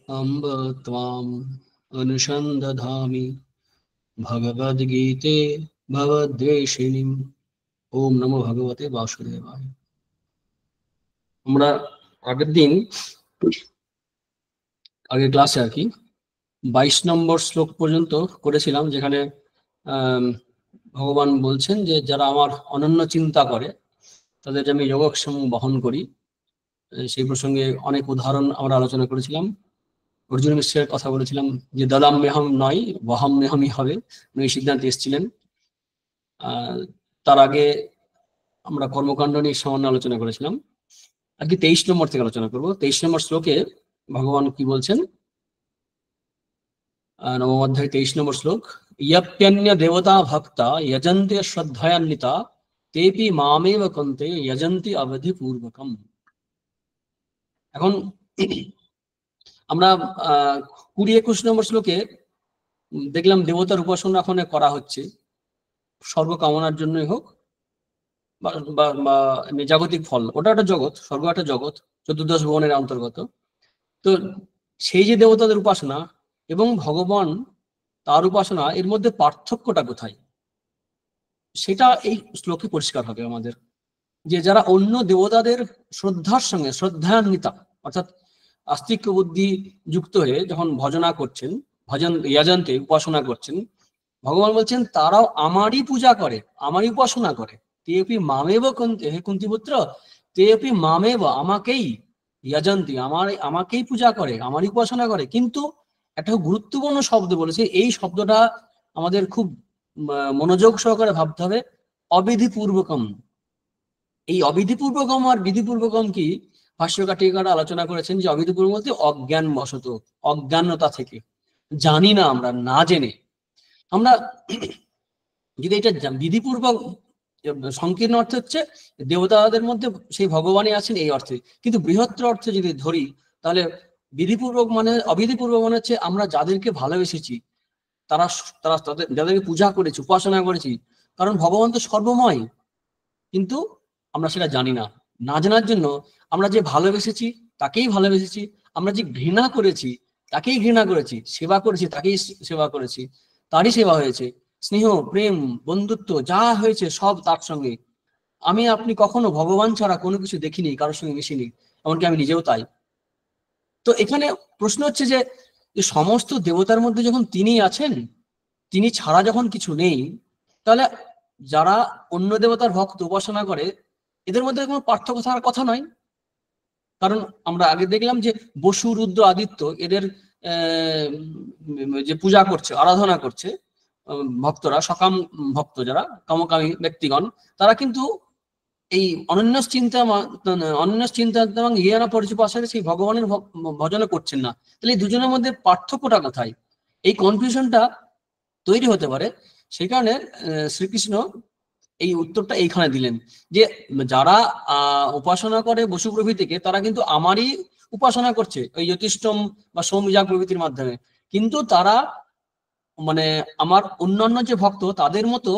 अम्ब त्वाम् अनुसन्दधामि भगवद्गीते भवद्वेषिणीम्। ओम नमो भगवते वासुदेवाय। আমরা আগের দিন আগের ক্লাসে আর কি 22 নম্বর শ্লোক পর্যন্ত করেছিলাম, যেখানে ভগবান বলছেন যে যারা আমার অনন্য চিন্তা করে তাদের আমি যোগক্ষেম বহন করি। সেই প্রসঙ্গে অনেক উদাহরণ আমরা আলোচনা করেছিলাম। অর্জুন মিশ্রের কথা বলেছিলাম যে দদাম মেহম নয় বহম মেহমই হবে, উনি সিদ্ধান্তে এসেছিলেন। তার আগে আমরা কর্মকাণ্ড নিয়ে সামান্য আলোচনা করেছিলাম। আজকে 23 নম্বর থেকে আলোচনা করব। 23 নম্বর শ্লোকে ভগবান কি বলছেন? নবম অধ্যায় 23 নম্বর শ্লোক, ইয়প্যন্য দেবতা ভক্তা যজন্তে শ্রদ্ধয়ান্বিতা তেপি মামেব কন্তে যজন্তি অবধি পূর্বকম। এখন আমরা 20-21 নম্বর শ্লোকে দেখলাম দেবতার উপাসনা এখন করা হচ্ছে, সর্বকামনার জন্যই হোক বা জাগতিক ফল। ওটা একটা জগৎ, স্বর্গ একটা জগৎ, 14 ভুবনের অন্তর্গত। তো সেই যে দেবতাদের উপাসনা এবং ভগবান তার উপাসনা, এর মধ্যে পার্থক্যটা কোথায়, সেটা এই শ্লোকে পরিষ্কার হবে আমাদের। যে যারা অন্য দেবতাদের শ্রদ্ধার সঙ্গে শ্রদ্ধান্বিতা, অর্থাৎ আস্তিক্য বুদ্ধি যুক্ত হয়ে যখন ভজনা করছেন, ভজন ইয়াজন্তে উপাসনা করছেন, ভগবান বলছেন তারাও আমারই পূজা করে, আমারই উপাসনা করে। তেপি মামেব কুন্তি, হে কুন্তি পুত্র, তেপি মামেব, আমাকেই ইয়াজন্তি, আমাকেই পূজা করে, আমারই উপাসনা করে। কিন্তু একটা গুরুত্বপূর্ণ শব্দ বলেছে, এই শব্দটা আমাদের খুব মনোযোগ সহকারে ভাবতে হবে। অবিধিপূর্বকম। এই অবিধিপূর্বকম আর বিধিপূর্বকম কি, ভাষ্যকার টিকারা আলোচনা করেছেন যে অবিধিপূর্বক বলতে অজ্ঞান বশত, অজ্ঞানতা থেকে, জানি না আমরা, না জেনে আমরা। যদি এটা বিধিপূর্বক, সংকীর্ণ অর্থ হচ্ছে দেবতাদের মধ্যে সেই ভগবানই আছেন এই অর্থে, কিন্তু বৃহত্তর অর্থে যদি ধরি তাহলে বিধিপূর্বক মানে, অবিধিপূর্বক মানে হচ্ছে আমরা যাদেরকে ভালোবেসেছি, তারা তারা তাদের যাদেরকে পূজা করেছি, উপাসনা করেছি, কারণ ভগবান তো সর্বময়, কিন্তু আমরা সেটা জানি না। না জানার জন্য আমরা যে ভালোবেসেছি তাকেই ভালোবেসেছি, আমরা যে ঘৃণা করেছি তাকেই ঘৃণা করেছি, সেবা করেছি তাকেই সেবা করেছি, তারই সেবা হয়েছে। স্নেহ, প্রেম, বন্ধুত্ব যা হয়েছে সব তার সঙ্গে। আমি আপনি কখনো ভগবান ছাড়া কোনো কিছু দেখিনি, কারোর সঙ্গে মিশিনি, এমনকি আমি নিজেও তাই। তো এখানে প্রশ্ন হচ্ছে যে সমস্ত দেবতার মধ্যে যখন তিনি আছেন, তিনি ছাড়া যখন কিছু নেই, তাহলে যারা অন্য দেবতার ভক্ত উপাসনা করে এদের মধ্যে কোনো পার্থক্য থাকার কথা নয়। কারণ আমরা আগে দেখলাম যে বসু, রুদ্র, আদিত্য এদের যে পূজা করছে, আরাধনা করছে ভক্তরা, সকাম ভক্ত যারা কামকামী ব্যক্তিগণ, তারা কিন্তু এই অনন্য চিন্তা এবং জ্ঞানা পরিচয় সেই ভগবানের ভজনা করছেন না। তাহলে এই দুজনের মধ্যে পার্থক্যটা কোথায়, এই কনফিউশনটা তৈরি হতে পারে। সেই কারণে শ্রীকৃষ্ণ এই উত্তরটা এইখানে দিলেন যে যারা উপাসনা করে বসু প্রভৃতিকে, তারা কিন্তু আমারই উপাসনা করছে ওই জ্যোতিষ্ঠম বা সোমযাগ প্রভৃতির মাধ্যমে, কিন্তু তারা মানে আমার অন্যান্য যে ভক্ত তাদের মতো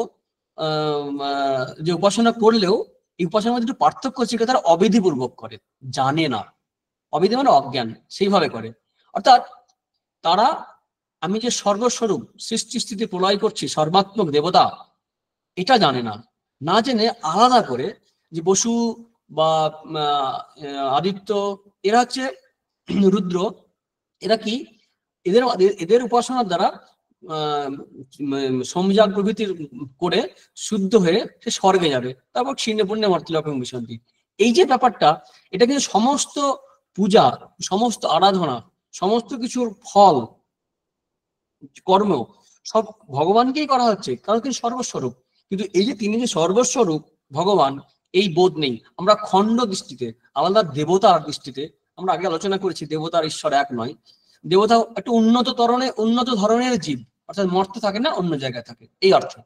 যে উপাসনা করলেও এই উপাসনার মধ্যে একটু পার্থক্য হচ্ছে, তারা অবিধিপূর্বক করে, জানে না। অবিধি মানে অজ্ঞান, সেইভাবে করে। অর্থাৎ তারা আমি যে সর্বস্বরূপ, সৃষ্টি স্থিতি প্রলয় করছি, সর্বাত্মক দেবতা, এটা জানে না। না জেনে আলাদা করে যে বসু বা আদিত্য, এরা হচ্ছে রুদ্র, এরা কি, এদের এদের উপাসনার দ্বারা সমজাগ প্রভৃতির করে শুদ্ধ হয়ে সে স্বর্গে যাবে, তারপর ক্ষীণে পুণ্যে মর্তলোকে বিশান্তি। এই যে ব্যাপারটা, এটা কিন্তু সমস্ত পূজা, সমস্ত আরাধনা, সমস্ত কিছুর ফল, কর্ম সব ভগবানকেই করা হচ্ছে, কারণ তিনি সর্বস্বরূপ। কিন্তু এই যে তিনি যে সর্বস্বরূপ ভগবান, এই বোধ নেই। আমরা খণ্ড দৃষ্টিতে, আলাদা দেবতার দৃষ্টিতে, আমরা আগে আলোচনা করেছি দেবতার ঈশ্বর এক নয়। দেবতা একটা উন্নত ধরনের জীব, অর্থাৎ মর্তে থাকে না, অন্য জায়গায় থাকে, এই অর্থে।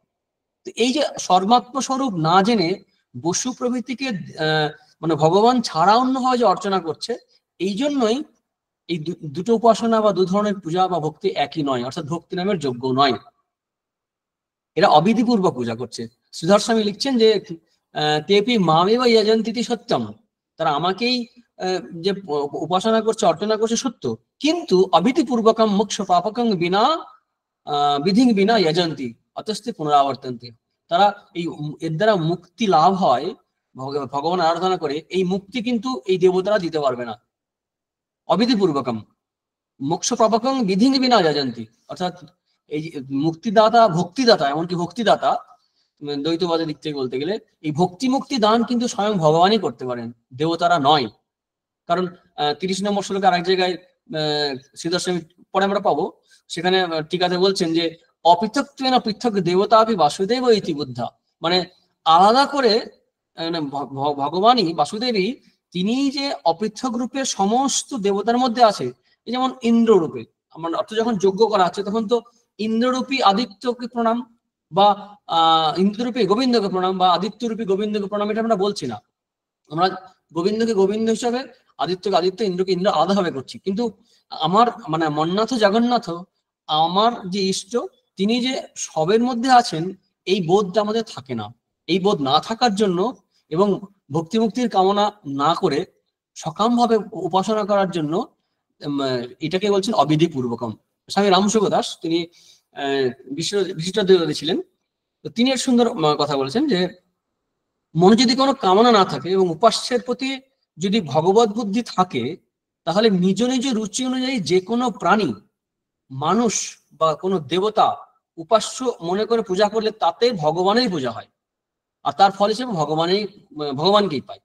তো এই যে সর্বাত্ম স্বরূপ না জেনে বসু প্রভৃতিকে মানে ভগবান ছাড়া অন্য হয় যে অর্চনা করছে, এই জন্যই এই দুটো উপাসনা বা দু ধরনের পূজা বা ভক্তি একই নয়, অর্থাৎ ভক্তি নামের যোগ্য নয়। এরা অবিধিপূর্বক পূজা করছে। শ্রীধর স্বামী লিখছেন যে তেপি মামেব যজন্তি সত্যম, তারা আমাকেই যে উপাসনা করছে, অর্চনা করছে সত্য, কিন্তু অবিধিপূর্বকম মোক্ষ পাপকং বিনা বিধি বিনা যজন্তি অতস্তে পুনরাবর্তন্তি। তারা এর দ্বারা মুক্তি লাভ হয়, ভগবান আরাধনা করে, এই মুক্তি কিন্তু এই দেবতারা দিতে পারবে না। অবিধিপূর্বকম মোক্ষ পাপকং বিধি বিনা যজন্তি, অর্থাৎ এই মুক্তিদাতা, ভক্তিদাতা, এমনকি ভক্তিদাতা দ্বৈতবাদের দিক থেকে বলতে গেলে এই ভক্তি মুক্তি দান কিন্তু স্বয়ং ভগবানই করতে পারেন, দেবতারা নয়। কারণ 30 নম্বর শ্লোকে আরেক জায়গায় শ্রীদর্শনী পরে আমরা পাবো, সেখানে টিকাতে বলছেন যে অপৃথক্ত্বেন পৃথক দেবতা আপনি বাসুদেব ইতি বুদ্ধা, মানে আলাদা করে ভগবানই বাসুদেবী তিনি যে অপৃথক রূপে সমস্ত দেবতার মধ্যে আছে। এই যেমন ইন্দ্র রূপে, আমার অর্থ যখন যজ্ঞ করা হচ্ছে তখন তো ইন্দ্ররূপী আদিত্যকে প্রণাম, বা ইন্দ্ররূপী গোবিন্দকে প্রণাম, বা আদিত্যরূপী গোবিন্দকে প্রণাম, এটা আমরা বলছি না। আমরা গোবিন্দকে গোবিন্দ হিসাবে, আদিত্যকে আদিত্য, ইন্দ্রকে ইন্দ্র আলাদাভাবে করছি। কিন্তু আমার মানে মন্নাথ জগন্নাথ, আমার যে ইষ্ট, তিনি যে সবের মধ্যে আছেন, এই বোধটা আমাদের থাকে না। এই বোধ না থাকার জন্য এবং ভক্তি মুক্তির কামনা না করে সকাম ভাবে উপাসনা করার জন্য এটাকে বলছেন অবিধি পূর্বকম। স্বামী রামশুভ দাস তিনি বিশিষ্টাদ্বৈতবাদী ছিলেন, তো তিনি এর সুন্দর কথা বলেছেন যে মনে যদি কোনো কামনা না থাকে এবং উপাস্যের প্রতি যদি ভগবত বুদ্ধি থাকে, তাহলে নিজ নিজ রুচি অনুযায়ী যে কোনো প্রাণী, মানুষ বা কোনো দেবতা উপাস্য মনে করে পূজা করলে তাতে ভগবানেরই পূজা হয়, আর তার ফল হিসেবে ভগবানকেই পায়।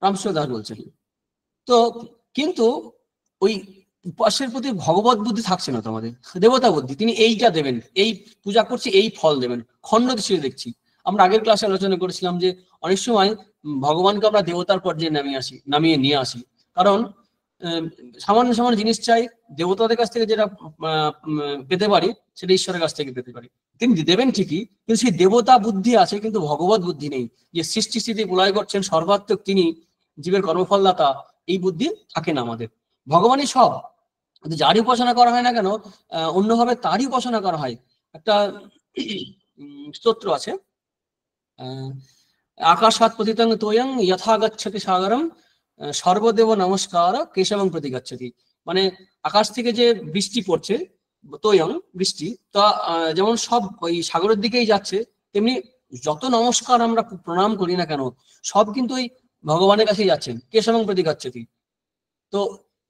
রামশুভ দাস বলছেন। তো কিন্তু ওই উপাস্যের প্রতি ভগবত বুদ্ধি থাকছে না তোমাদের, দেবতা বুদ্ধি, তিনি এইটা দেবেন, এই পূজা করছি এই ফল দেবেন, খণ্ড দৃষ্টিতে দেখছি। আমরা আগের ক্লাসে আলোচনা করেছিলাম যে অনেক সময় ভগবানকে আমরা দেবতার পর্যায়ে নামিয়ে নিয়ে আসি, কারণ সামান্য সামান্য জিনিস চাই, দেবতাদের কাছ থেকে যেটা পেতে পারি সেটা ঈশ্বরের কাছ থেকে পেতে পারি। তিনি দেবেন ঠিকই, কিন্তু সেই দেবতা বুদ্ধি আছে কিন্তু ভগবত বুদ্ধি নেই, যে সৃষ্টি স্থিতি প্রলয় করছেন সর্বাত্মক তিনি, জীবের কর্মফলদাতা, এই বুদ্ধি থাকে না আমাদের। ভগবানই সব, যারই উপাসনা করা হয় না কেন অন্যভাবে তারই উপাসনা করা হয়। একটা স্তোত্র আছে, আকাশাৎ পতিতং তোয়ং যথা গচ্ছতি সাগরম সর্বদেব নমস্কার কেশবং প্রতি গচ্ছতি, মানে আকাশ থেকে যে বৃষ্টি পড়ছে, তোয়ং বৃষ্টি, তা যেমন সব ওই সাগরের দিকেই যাচ্ছে, তেমনি যত নমস্কার আমরা প্রণাম করি না কেন সব কিন্তু ওই ভগবানের কাছেই যাচ্ছেন, কেশবং প্রতি গচ্ছতি। তো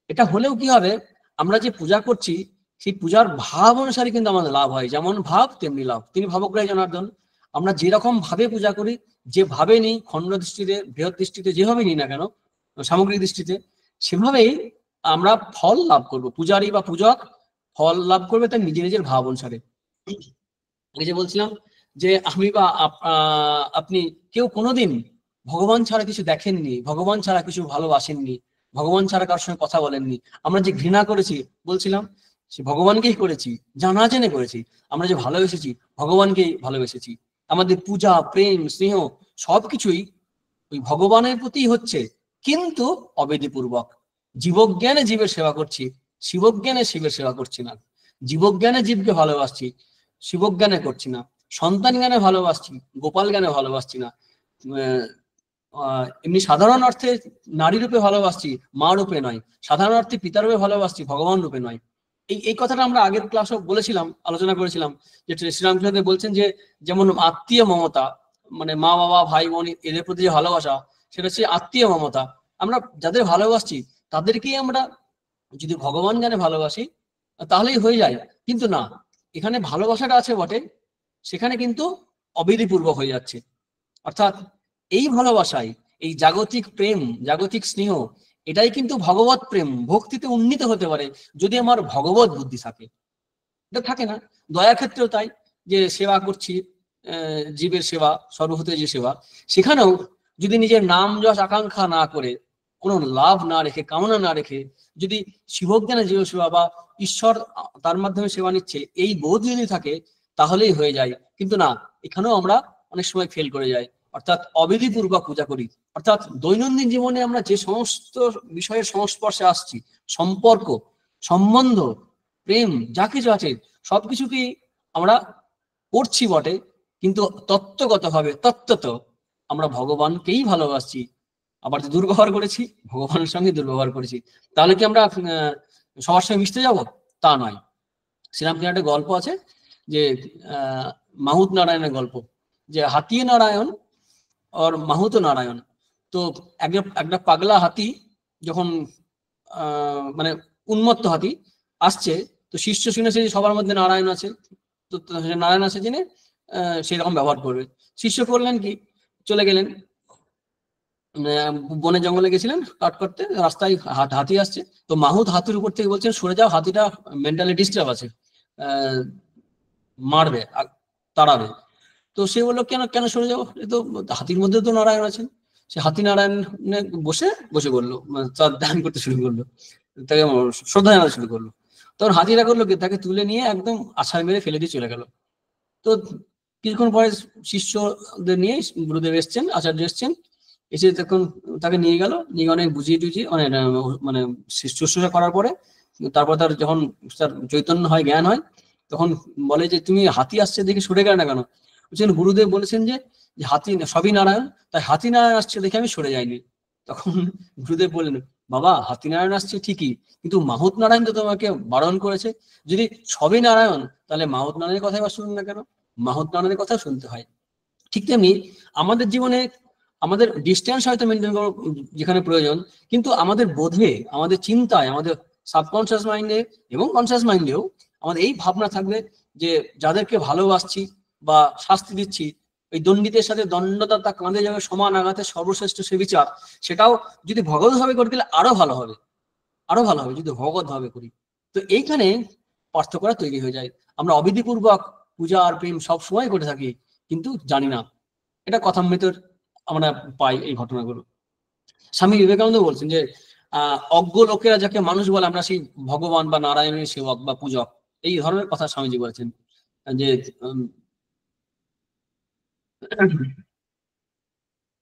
এটা হলেও কি হবে, আমরা যে পূজা করছি সেই পূজার ভাব অনুসারে কিন্তু আমাদের লাভ হয়, যেমন ভাব তেমনি লাভ। তিনি ভাবগ্রাহী জনার্দন, আমরা যেরকম ভাবে পূজা করি, যে ভাবে নিই, খণ্ড দৃষ্টিতে, বৃহৎ দৃষ্টিতে, যেভাবে নিই না কেন, সামগ্রিক দৃষ্টিতে, সেভাবেই আমরা ফল লাভ করব। পূজারী বা পূজক ফল লাভ করবে তার নিজের নিজের ভাব অনুসারে। এই যে বলছিলাম যে আমি বা আপনি কেউ কোনোদিন ভগবান ছাড়া কিছু দেখেননি, ভগবান ছাড়া কিছু ভালোবাসেননি, ভগবান ছাড়া কারোর সঙ্গে কথা বলেননি। আমরা যে ঘৃণা করেছি বলছিলাম, সে ভগবানকেই করেছি, জানা জেনে করেছি। আমরা যে ভালোবেসেছি, ভগবানকেই ভালোবেসেছি। আমাদের পূজা, প্রেম, স্নেহ সবকিছুই ওই ভগবানের প্রতি হচ্ছে, কিন্তু অবেধিপূর্বক। জীবজ্ঞানে জীবের সেবা করছি, শিবজ্ঞানে শিবের সেবা করছি না। জীবজ্ঞানে জীবকে ভালোবাসছি, শিবজ্ঞানে করছি না। সন্তান জ্ঞানে ভালোবাসছি, গোপাল জ্ঞানে ভালোবাসছি না। এমনি সাধারণ অর্থে নারী রূপে ভালোবাসছি, মা রূপে নয়। সাধারণ অর্থে পিতা রূপে ভালোবাসছি, ভগবান রূপে নয়। এই কথাটা আমরা আগের ক্লাসে বলেছিলাম, আলোচনা করেছিলাম, যে শ্রীরামকৃষ্ণ বলছেন যে যেমন আত্মীয় মমতা, মানে মা বাবা ভাই বোন এদের প্রতি যে ভালোবাসা, সেটা হচ্ছে আত্মীয় মমতা। আমরা যাদের ভালোবাসছি তাদেরকেই আমরা যদি ভগবান জ্ঞানে ভালোবাসি তাহলেই হয়ে যায়। কিন্তু না, এখানে ভালোবাসাটা আছে বটে, সেখানে কিন্তু অবিধিপূর্বক হয়ে যাচ্ছে। অর্থাৎ এই ভালোবাসায়, এই জাগতিক প্রেম, জাগতিক স্নেহ, এটাই কিন্তু ভগবত প্রেম, ভক্তিতে উন্নীত হতে পারে যদি আমার ভগবত বুদ্ধি থাকে। এটা থাকে না। দয়া ক্ষেত্রেও তাই, যে সেবা করছি, জীবের সেবা, সর্বভূতের যে সেবা, সেখানেও যদি নিজের নাম যশ আকাঙ্ক্ষা না করে, কোনো লাভ না রেখে, কামনা না রেখে, যদি শিবজ্ঞানে জীব সেবা বা ঈশ্বর তার মাধ্যমে সেবা নিচ্ছে, এই বোধ যদি থাকে তাহলেই হয়ে যায়। কিন্তু না, এখানেও আমরা অনেক সময় ফেল করে যাই, অর্থাৎ অবিধিপূর্বক পূজা করি। অর্থাৎ দৈনন্দিন জীবনে আমরা যে সমস্ত বিষয়ের সংস্পর্শে আসছি, সম্পর্ক, সম্বন্ধ, প্রেম, যা কিছু আছে সবকিছুকেই আমরা করছি বটে, কিন্তু তত্ত্বগতভাবে তত্ত্বত আমরা ভগবানকেই ভালোবাসছি, আবার যে দুর্ব্যবহার করেছি, ভগবানের সঙ্গে দুর্ব্যবহার করেছি, তাহলে কি আমরা সবার সঙ্গে মিশতে যাব? তা নয়। শ্রীরামকৃষ্ণের একটা গল্প আছে যে মাহুত নারায়ণের গল্প, যে হাতিয়ে নারায়ণ আর মাহুত নারায়ণ। তো একটা পাগলা হাতি যখন মানে উন্মত্ত হাতি আসছে, তো শিষ্য শুনেছে যে সবার মধ্যে নারায়ণ আছে, তো নারায়ণ আছে জেনে সেরকম ব্যবহার করবে। শিষ্য করলেন কি, চলে গেলেন বনে জঙ্গলে, গেছিলেন কাট করতে, রাস্তায় হাতি আসছে, তো মাহুত হাতির উপর থেকে বলছেন সরে যাও, হাতিটা মেন্টালি ডিস্টার্ব আছে, মারবে, তাড়াবে। তো সে বললো কেন কেন সরে যাবো, তো হাতির মধ্যে তো নারায়ণ আছেন। সে হাতি নারায়ণ বসে বসে করলো, তার ধ্যান করতে শুরু করলো, তাকে শ্রদ্ধা জানাতে শুরু করলো। তখন হাতিরা করলো কি, তাকে তুলে নিয়ে একদম আছাড় মেরে ফেলে দিয়ে চলে গেল। তো কিছুক্ষণ পরে শিষ্যদের নিয়ে গুরুদেব এসছেন, আচার্য এসছেন, এসে তখন তাকে নিয়ে গেল, নিয়ে অনেক বুঝিয়ে টুঝিয়ে অনেক মানে শুশ্রূষা করার পরে, তারপর তার যখন তার চৈতন্য হয়, জ্ঞান হয়, তখন বলে যে তুমি হাতি আসছে দেখে সরে গেলে না কেন? বলছেন গুরুদেব বলেছেন যে হাতি সবই নারায়ণ, তাই হাতি নারায়ণ আসছে দেখে আমি সরে যাইনি। তখন গুরুদেব বললেন, বাবা হাতি নারায়ণ আসছে ঠিকই, কিন্তু মাহুত নারায়ণ তো তোমাকে বারণ করেছে। যদি সবই নারায়ণ, তাহলে মাহুত নারায়ণের কথাই বা শুনুন না কেন? মাহুত নারায়ণের কথা শুনতে হয়। ঠিক তেমনি আমাদের জীবনে আমাদের ডিস্টেন্স হয়তো মেনটেন করা যেখানে প্রয়োজন, কিন্তু আমাদের বোধে, আমাদের চিন্তায়, আমাদের সাবকনসিয়াস মাইন্ডে এবং কনসিয়াস মাইন্ডেও আমাদের এই ভাবনা থাকবে যে যাদেরকে ভালোবাসছি বা শাস্তি দিচ্ছি, ওই দণ্ডিতের সাথে দণ্ডদাতা কাঁধে যাবে সমান আঘাতে সর্বশ্রেষ্ঠ সে বিচার, সেটাও যদি ভগবত ভাবে করে দিলে আরো ভালো হবে, আরো ভালো হবে যদি ভগবত ভাবে করি। তো এইখানে পার্থক্যটা তৈরি হয়ে যায়। আমরা অবিধিপূর্বক পূজা আর প্রেম সব সময় করে থাকি, কিন্তু জানি না। এটা কথামৃতের আমরা পাই এই ঘটনাগুলো। স্বামী বিবেকানন্দ বলছেন যে অজ্ঞ লোকেরা যাকে মানুষ বলে, আমরা সেই ভগবান বা নারায়ণের সেবক বা পূজক, এই ধরনের কথা স্বামীজি বলেছেন। যে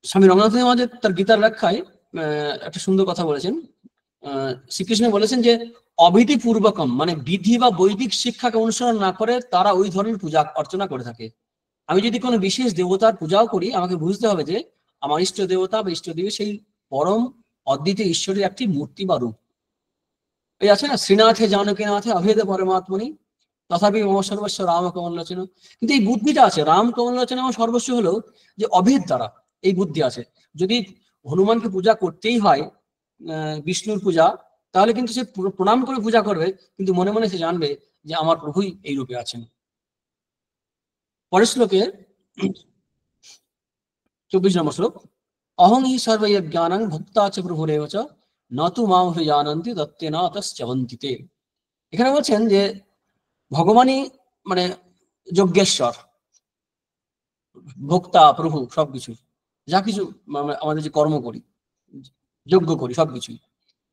স্বামী রঙ্গনাথ মহারাজ তার গীতার ব্যাখ্যায় একটা সুন্দর কথা বলেছেন। শ্রীকৃষ্ণ বলেছেন যে অবিধি পূর্বকম, মানে বিধি বা বৈদিক শিক্ষাকে অনুসরণ না করে তারা ওই ধরনের পূজা অর্চনা করে থাকে। আমি যদি কোনো বিশেষ দেবতার পূজাও করি, আমাকে বুঝতে হবে যে আমার ইষ্ট দেবতা বা ইষ্ট দেবী সেই পরম অদ্বিতীয় ঈশ্বরের একটি মূর্তি বা রূপ। এই আছে না, শ্রীনাথে জানকীনাথে অভেদ পরমাত্মনি তথাপি মম সর্বস্ব রাম কমলোচন। কিন্তু এই বুদ্ধিটা আছে, রাম কমলোচন আমার সর্বস্ব হলো যে অভেদ দ্বারা এই বুদ্ধি আছে। যদি হনুমানকে পূজা করতেই হয়, বিষ্ণুর পূজা, তাহলে কিন্তু সে প্রণাম করে পূজা করবে, কিন্তু মনে মনে সে জানবে যে আমার প্রভুই এই রূপে আছেন। পরের শ্লোকে 24 নম্বর শ্লোক, অহং হি সর্বজ্ঞানং ভক্তা চ প্রভুরেব চ নতু মাম জানন্তি দত্তে না তস্যবন্তিতে। এখানে বলছেন যে ভগবানই মানে যজ্ঞেশ্বর, ভোক্তা, প্রভু, সবকিছু, যা কিছু আমাদের যে কর্ম করি, যজ্ঞ করি, সবকিছুই,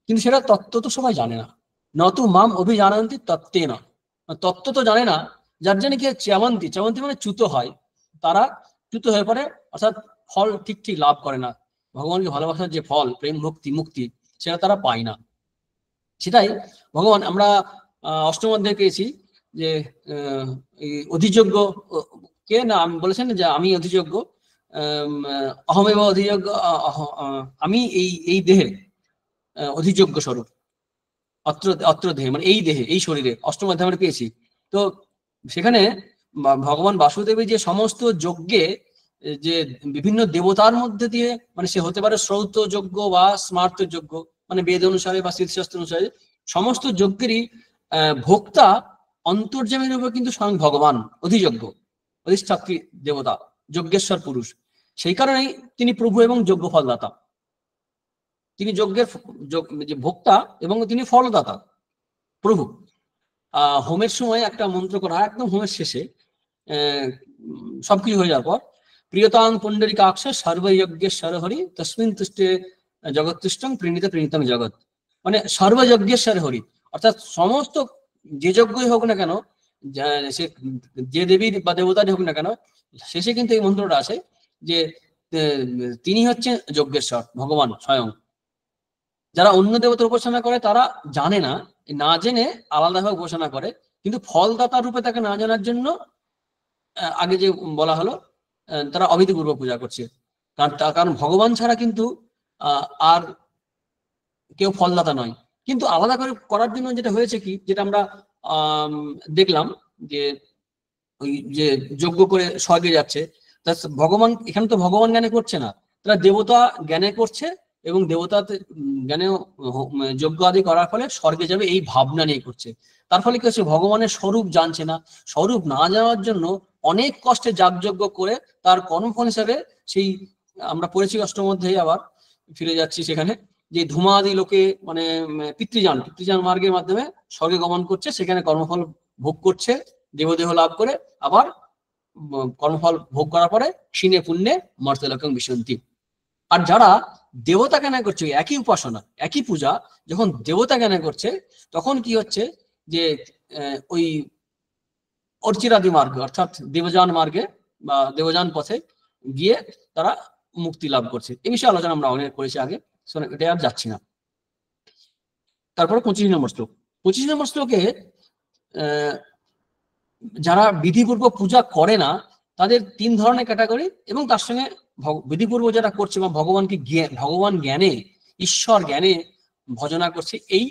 কিন্তু সেটা তত্ত্ব তো সবাই জানে না। নতু মাম অভিজানন্তি তত্ত্বে না, তত্ত্ব তো জানে না। যার জন্য কি চ্যবন্তি, চ্যবন্তি মানে চ্যুত হয়, তারা চ্যুত হয়ে পড়ে, অর্থাৎ ফল ঠিক ঠিক লাভ করে না। ভগবানকে ভালোবাসার যে ফল, প্রেম, ভক্তি, মুক্তি, সেটা তারা পায় না। সেটাই ভগবান আমরা অষ্টম অধ্যায়ে পেয়েছি যে অধিযোগ্য কে না, আমি বলেছেন যে আমি অধিযোগ্য, অহমেব অধিযোগ্য, আমি এই এই দেহে অধিযোগ্য স্বরূপ, অত্র অত্র দেহে মানে এই দেহে, এই শরীরে, অষ্টম অধ্যায়ে আমরা পেয়েছি। তো সেখানে ভগবান বাসুদেবের যে সমস্ত যজ্ঞে যে বিভিন্ন দেবতার মধ্যে দিয়ে, মানে সে হতে পারে শ্রৌত যজ্ঞ বা স্মার্ত যজ্ঞ, মানে বেদ অনুসারে বা স্মৃতিশাস্ত্র অনুসারে সমস্ত যজ্ঞেরই ভোক্তা অন্তর্যামী রূপে কিন্তু স্বয়ং ভগবান, অধিযজ্ঞ, অধিষ্ঠাত্রী দেবতা, যজ্ঞেশ্বর পুরুষ। সেই কারণেই তিনি প্রভু এবং যজ্ঞ ফলদাতা। তিনি যজ্ঞের যে ভোক্তা এবং তিনি ফলদাতা, প্রভু। হোমের সময় একটা মন্ত্র করা, একদম হোমের শেষে সবকিছু হয়ে যাওয়ার পর, প্রিয়তাং পুণ্ডরিকাক্ষ সর্বযজ্ঞেশ্বর হরি তস্মিন তুষ্টে জগৎ তুষ্টং প্রীণিত প্রীণিতং জগৎ, মানে সর্বযজ্ঞেশ্বর হরি, অর্থাৎ সমস্ত যে যজ্ঞই হোক না কেন, সে যে দেবীর বা দেবতারই হোক না কেন, শেষে কিন্তু এই মন্ত্রটা আছে যে তিনি হচ্ছেন যজ্ঞেশ্বর, ভগবান স্বয়ং। যারা অন্য দেবতার উপাসনা করে তারা জানে না, না জেনে আলাদাভাবে উপাসনা করে, কিন্তু ফলদাতা রূপে তাকে না জানার জন্য আগে যে বলা হলো, তারা অবিধিপূর্বক পূজা করছে। কারণ ভগবান ছাড়া কিন্তু আর কেউ ফলদাতা নয়। কিন্তু আলাদা করে করার জন্য যেটা হয়েছে কি, যেটা আমরা দেখলাম যে ওই যে যজ্ঞ করে স্বর্গে যাচ্ছে, তা ভগবান এখানে তো ভগবান জ্ঞানে করছে না, তারা দেবতা জ্ঞানে করছে, এবং দেবতা জ্ঞানে যজ্ঞ আদি করার ফলে স্বর্গে যাবে এই ভাবনা নিয়ে করছে। তার ফলে কি হচ্ছে, ভগবানের স্বরূপ জানছে না। স্বরূপ না যাওয়ার জন্য অনেক কষ্টে যাগযজ্ঞ করে তার কর্মফল হিসাবে সেই আমরা পড়েছি অষ্টম অধ্যায়ে, আবার ফিরে যাচ্ছি সেখানে, যে ধূমাদি লোকে মানে পিতৃযান মার্গের মাধ্যমে স্বর্গে গমন করছে, সেখানে কর্মফল ভোগ করছে, দেবদেহ লাভ করে আবার কর্মফল ভোগ করার পরে ক্ষীণে পুণ্যে মর্তলোকং বিশন্তি। আর যারা দেবতা জ্ঞান করছে, একই উপাসনা একই পূজা যখন দেবতা জ্ঞান করছে, তখন কি হচ্ছে যে ওই অর্চিরাদি মার্গে অর্থাৎ দেবযান মার্গে বা দেবযান পথে গিয়ে তারা মুক্তি লাভ করছে। এই বিষয়ে আলোচনা আমরা অনেক করেছি আগে, এটা আর যাচ্ছি না। তারপরে 25 নম্বর শ্লোক। 25 নম্বর শ্লোকে যারা বিধিপূর্বক পূজা করে না তাদের 3 ধরনের ক্যাটাগরি, এবং তার সঙ্গে বিধিপূর্বক যারা করছে বা ভগবান জ্ঞানে ঈশ্বর জ্ঞানে ভজনা করছে, এই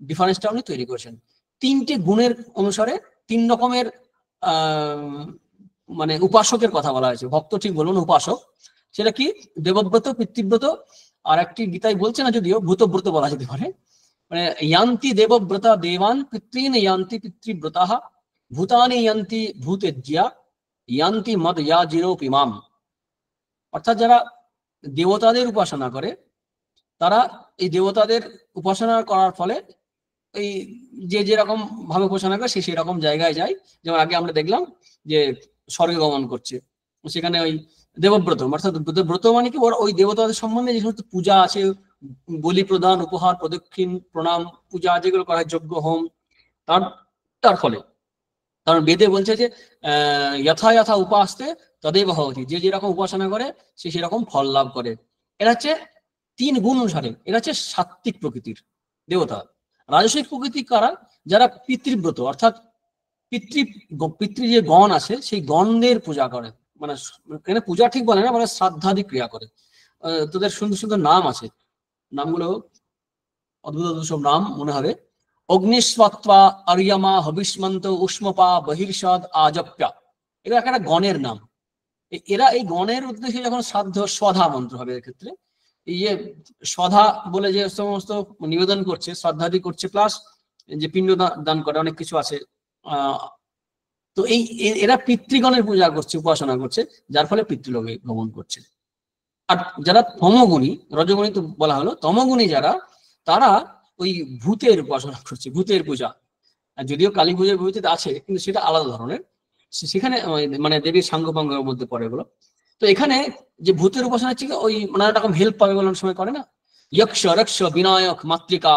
ডিফারেন্সটা উনি তৈরি করেছেন। 3টে গুণের অনুসারে 3 রকমের মানে উপাসকের কথা বলা হয়েছে। ভক্ত ঠিক বলুন, উপাসক সেটা কি, দেবব্রত, পিতৃব্রত, আর একটি গীতায় বলছে না যদিও ভূতব্রত বলা যেতে পারে। মানে ইয়ান্তি দেবব্রতা দেবান পিতৃন ইয়ান্তি পিতৃব্রতাহ ভূতানি ইয়ান্তি ভূতেজ্যা ইয়ান্তি মদ ইয়া জিরোপিমাম। অর্থাৎ যারা দেবতাদের উপাসনা করে তারা এই দেবতাদের উপাসনা করার ফলে এই যে যেরকম ভাবে উপাসনা করে সে সেরকম জায়গায় যায়। যেমন আগে আমরা দেখলাম যে স্বর্গে গমন করছে, সেখানে ওই দেবব্রত, অর্থাৎ ব্রত মানে কি, ওই দেবতাদের সম্বন্ধে যে সমস্ত পূজা আছে, বলি প্রদান, উপহার, প্রদক্ষিণ, প্রণাম, পূজা যেগুলো করা হয়, যজ্ঞ, হোম, তার ফলে, কারণ বেদে বলছে যে যথা যথা উপাসতে তদেব হওয়াতি, যে যেরকম উপাসনা করে সে সেরকম ফল লাভ করে। এরা হচ্ছে 3 গুণ অনুসারে, এরা হচ্ছে সাত্ত্বিক প্রকৃতির দেবতা। রাজসিক প্রকৃতি কারা, যারা পিতৃব্রত অর্থাৎ পিতৃ যে গণ আছে সেই গণদের পূজা করে, মানে এখানে পূজা ঠিক বলে না, মানে শ্রাদ্ধাদি ক্রিয়া করে। তোদের সুন্দর সুন্দর নাম আছে, নামগুলো অদ্ভুত অদ্ভুত সব নাম মনে হবে। অগ্নিস্বত্বা আরিয়ামা হবিষ্মন্ত উষ্মপা বহির্ষদ আজপ্যা, এগুলো একটা গণের নাম। এরা এই গণের উদ্দেশ্যে যখন শ্রাদ্ধ স্বধা মন্ত্র হবে, এক্ষেত্রে এই যে স্বধা বলে যে সমস্ত নিবেদন করছে, শ্রদ্ধাদি করছে, প্লাস যে পিণ্ড দান করে, অনেক কিছু আছে। তো এই এরা পিতৃগণের পূজা করছে, উপাসনা করছে, যার ফলে পিতৃলোকে গমন করছে। আর যারা তমগুণী, রজগুণী তো বলা হলো, তমগুণী যারা, তারা ওই ভূতের উপাসনা করছে, ভূতের পূজা। যদিও কালী পূজার ভূতিতে আছে, কিন্তু সেটা আলাদা ধরনের, সেখানে মানে দেবীর সাঙ্গপাঙ্গের মধ্যে পড়ে এগুলো। তো এখানে যে ভূতের উপাসনা হচ্ছে ওই নানা রকম হেল্প পাবে বলে সময় করে না, যক্ষ রক্ষ বিনায়ক মাতৃকা,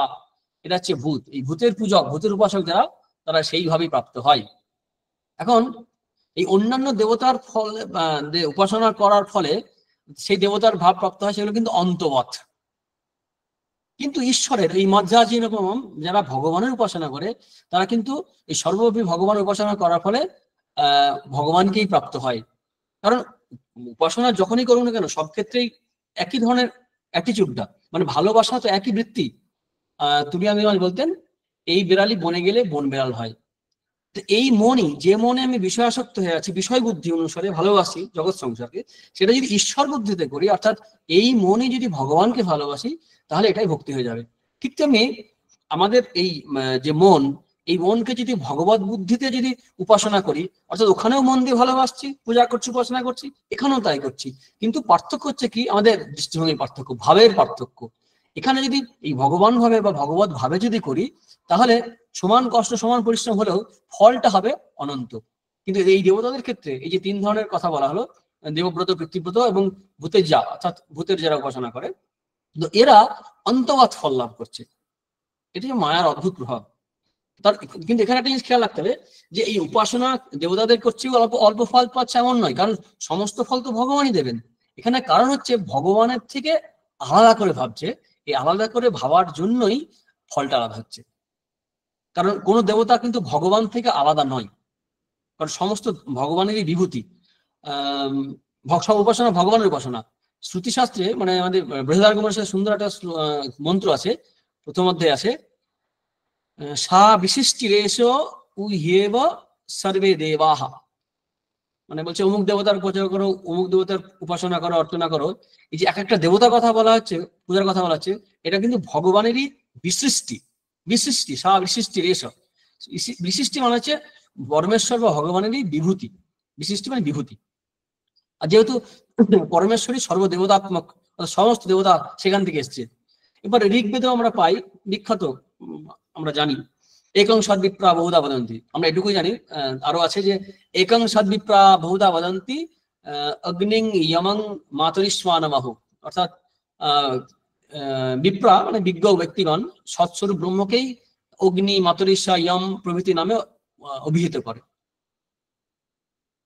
এটা হচ্ছে ভূত। এই ভূতের পূজক, ভূতের উপাসক যারা, তারা সেইভাবেই প্রাপ্ত হয়। এখন এই অন্যান্য দেবতার ফলে উপাসনা করার ফলে সেই দেবতার ভাব প্রাপ্ত হয়, সেগুলো কিন্তু অন্তবৎ। কিন্তু ঈশ্বরের এই মজ্জাজি রকম যারা ভগবানের উপাসনা করে, তারা কিন্তু এই সর্বব্যাপী ভগবানের উপাসনা করার ফলে ভগবানকেই প্রাপ্ত হয়। কারণ উপাসনা যখনই করুন না কেন, সব ক্ষেত্রেই একই ধরনের অ্যাটিটিউডটা, মানে ভালোবাসা তো একই বৃত্তি। তুলিয়া মিমাজ বলতেন, এই বিড়ালি বনে গেলে বন বিড়াল হয়। তো এই মনই, যে মনে আমি বিষয়াসক্ত হয়ে আছি, বিষয় বুদ্ধি অনুসারে ভালোবাসি জগৎ সংসারকে, সেটা যদি ঈশ্বর বুদ্ধিতে করি, অর্থাৎ এই মনই যদি ভগবানকে ভালোবাসি, তাহলে এটাই ভক্তি হয়ে যাবে। ঠিক তেমনি আমাদের এই যে মন, এই মনকে যদি ভগবত বুদ্ধিতে যদি উপাসনা করি, অর্থাৎ ওখানেও মন দিয়ে ভালোবাসছি, পূজা করছি, উপাসনা করছি, এখানেও তাই করছি, কিন্তু পার্থক্য হচ্ছে কি, আমাদের দৃষ্টিভঙ্গির পার্থক্য, ভাবের পার্থক্য। এখানে যদি এই ভগবান ভাবে বা ভগবত ভাবে যদি করি, তাহলে সমান কষ্ট, সমান পরিশ্রম হলেও ফলটা হবে অনন্ত। কিন্তু এই দেবতাদের ক্ষেত্রে এই যে 3 ধরনের কথা বলা হলো, দেবব্রত, পিতৃব্রত এবং ভূতের যা, অর্থাৎ ভূতের যারা উপাসনা করে, তো এরা অন্তগত ফল লাভ করছে। এটি মায়ার অদ্ভুত প্রভাব। তার কিন্তু এখানে একটা জিনিস খেয়াল রাখতে হবে, যে এই উপাসনা দেবতাদের করছে অল্প অল্প ফল পাচ্ছে এমন নয়, কারণ সমস্ত ফল তো ভগবানই দেবেন। এখানে কারণ হচ্ছে ভগবানের থেকে আলাদা করে ভাবছে, এই আলাদা করে ভাবার জন্যই ফলটা আলাদা হচ্ছে। কারণ কোন দেবতা কিন্তু ভগবান থেকে আলাদা নয়, কারণ সমস্ত ভগবানেরই বিভূতি। সব উপাসনা ভগবানের উপাসনা, শ্রুতিশাস্ত্রে মানে আমাদের বৃহদারগমনের সুন্দর একটা মন্ত্র আছে, প্রথম অধ্যায়ে আছে, সা বিশিষ্টিরেশ উহ্যেব সর্বে দেবাহা, মানে বলছে অমুক দেবতার পূজা করো, অমুক দেবতার উপাসনা করো, অর্চনা করো। এই যে এক একটা দেবতার কথা বলা হচ্ছে, পূজার কথা বলা হচ্ছে, এটা কিন্তু ভগবানেরই বিসৃষ্টি। বিসৃষ্টি সা বিশিষ্টি রেশ, বিশিষ্টি মানে হচ্ছে পরমেশ্বর বা ভগবানেরই বিভূতি। বিশিষ্টি মানে বিভূতি। আর যেহেতু পরমেশ্বরই সর্বদেবতাত্মক, সমস্ত দেবতা সেখান থেকে এসছে। এবার ঋগ্বেদেও আমরা পাই বিখ্যাত, আমরা জানি একং সদ্বিপ্রা বহুধা বদন্তি, আমরা এটুকুই জানি। আরো আছে যে একং সদ্বিপ্রা বহুধা বদন্তি অগ্নিং ইয়মং মাতরিস্মানমাহু, অর্থাৎ বিপ্রা মানে বিজ্ঞ ব্যক্তিগণ সৎস্বরূপ ব্রহ্মকেই অগ্নি, মাতরিস্বা, ইয়ম প্রভৃতি নামে অভিহিত করে।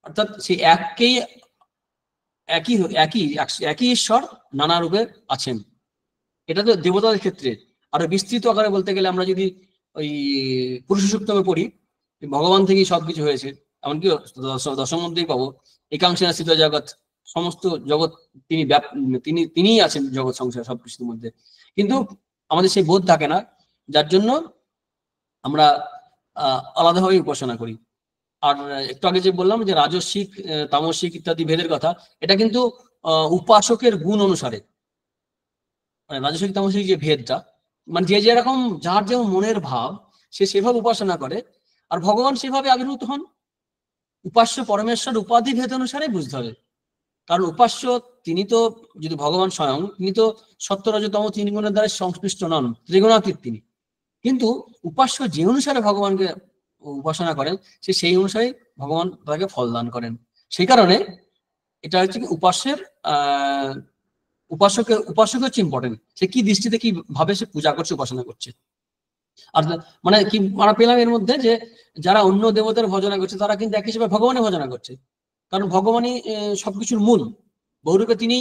অর্থাৎ সেই একই ঈশ্বর নানা রূপে আছেন। এটা তো দেবতাদের ক্ষেত্রে। আরো বিস্তৃত আকারে বলতে গেলে আমরা যদি ওই পুরুষ সূক্তমে পড়ি, ভগবান থেকেই সবকিছু হয়েছে, এমনকি দশম অধ্যায়ে পাবো একাংশে স্থিত জগৎ, সমস্ত জগৎ তিনিই আছেন জগৎ সংসার সবকিছুর মধ্যে। কিন্তু আমাদের সেই বোধ থাকে না, যার জন্য আমরা আলাদাভাবে উপাসনা করি। আর একটু আগে যে বললাম যে রাজস্বিক, তামসিক ইত্যাদি ভেদের কথা, এটা কিন্তু উপাসকের গুণ অনুসারে, মানে রাজস্বিক তামসিক যে ভেদটা, মানে যে যেরকম যার যেমন মনের ভাব সে সেভাবে উপাসনা করে, আর ভগবান সেভাবে আবির্ভূত হন। উপাস্য পরমেশ্বর উপাধি ভেদ অনুসারে বুঝতে হবে। কারণ উপাস্য তিনি তো, যদি ভগবান স্বয়ং, তিনি তো সত্য রজতম তিন গুণের দ্বারা সংশ্লিষ্ট নন, ত্রিগুণাতীত তিনি। কিন্তু উপাস্য যে অনুসারে ভগবানকে উপাসনা করেন, সে সেই অনুসারে ভগবান তাকে ফল দান করেন। সেই কারণে এটা হচ্ছে কি উপাস্যের উপাসক হচ্ছে ইম্পর্টেন্ট, সে কি দৃষ্টিতে কি ভাবে সে পূজা করছে, উপাসনা করছে। আর মানে কি আমরা পেলাম এর মধ্যে যে যারা অন্য দেবতার ভজনা করছে তারা কিন্তু এক হিসেবে ভগবানের ভজনা করছে, কারণ ভগবানই সবকিছুর মূল। বহুরূপে তিনি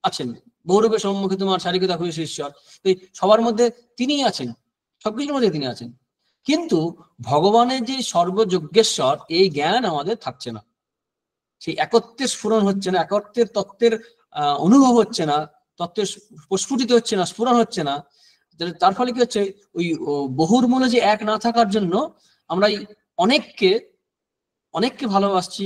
আছেন, বহুরূপে সম্মুখে তোমার শারীরিকতা হয়েছে ঈশ্বর, তো সবার মধ্যে তিনিই আছেন, সবকিছুর মধ্যে তিনি আছেন। কিন্তু ভগবানের যে সর্বযজ্ঞেশ্বর, এই জ্ঞান আমাদের থাকছে না, সেই একত্বের স্ফুরণ হচ্ছে না, একত্বের তত্ত্বের অনুভব হচ্ছে না, তত্ত্বের প্রস্ফুটিত হচ্ছে না, স্ফুরণ হচ্ছে না। তার ফলে কি হচ্ছে, ওই বহুর মনে যে এক না থাকার জন্য আমরা অনেককে ভালোবাসছি,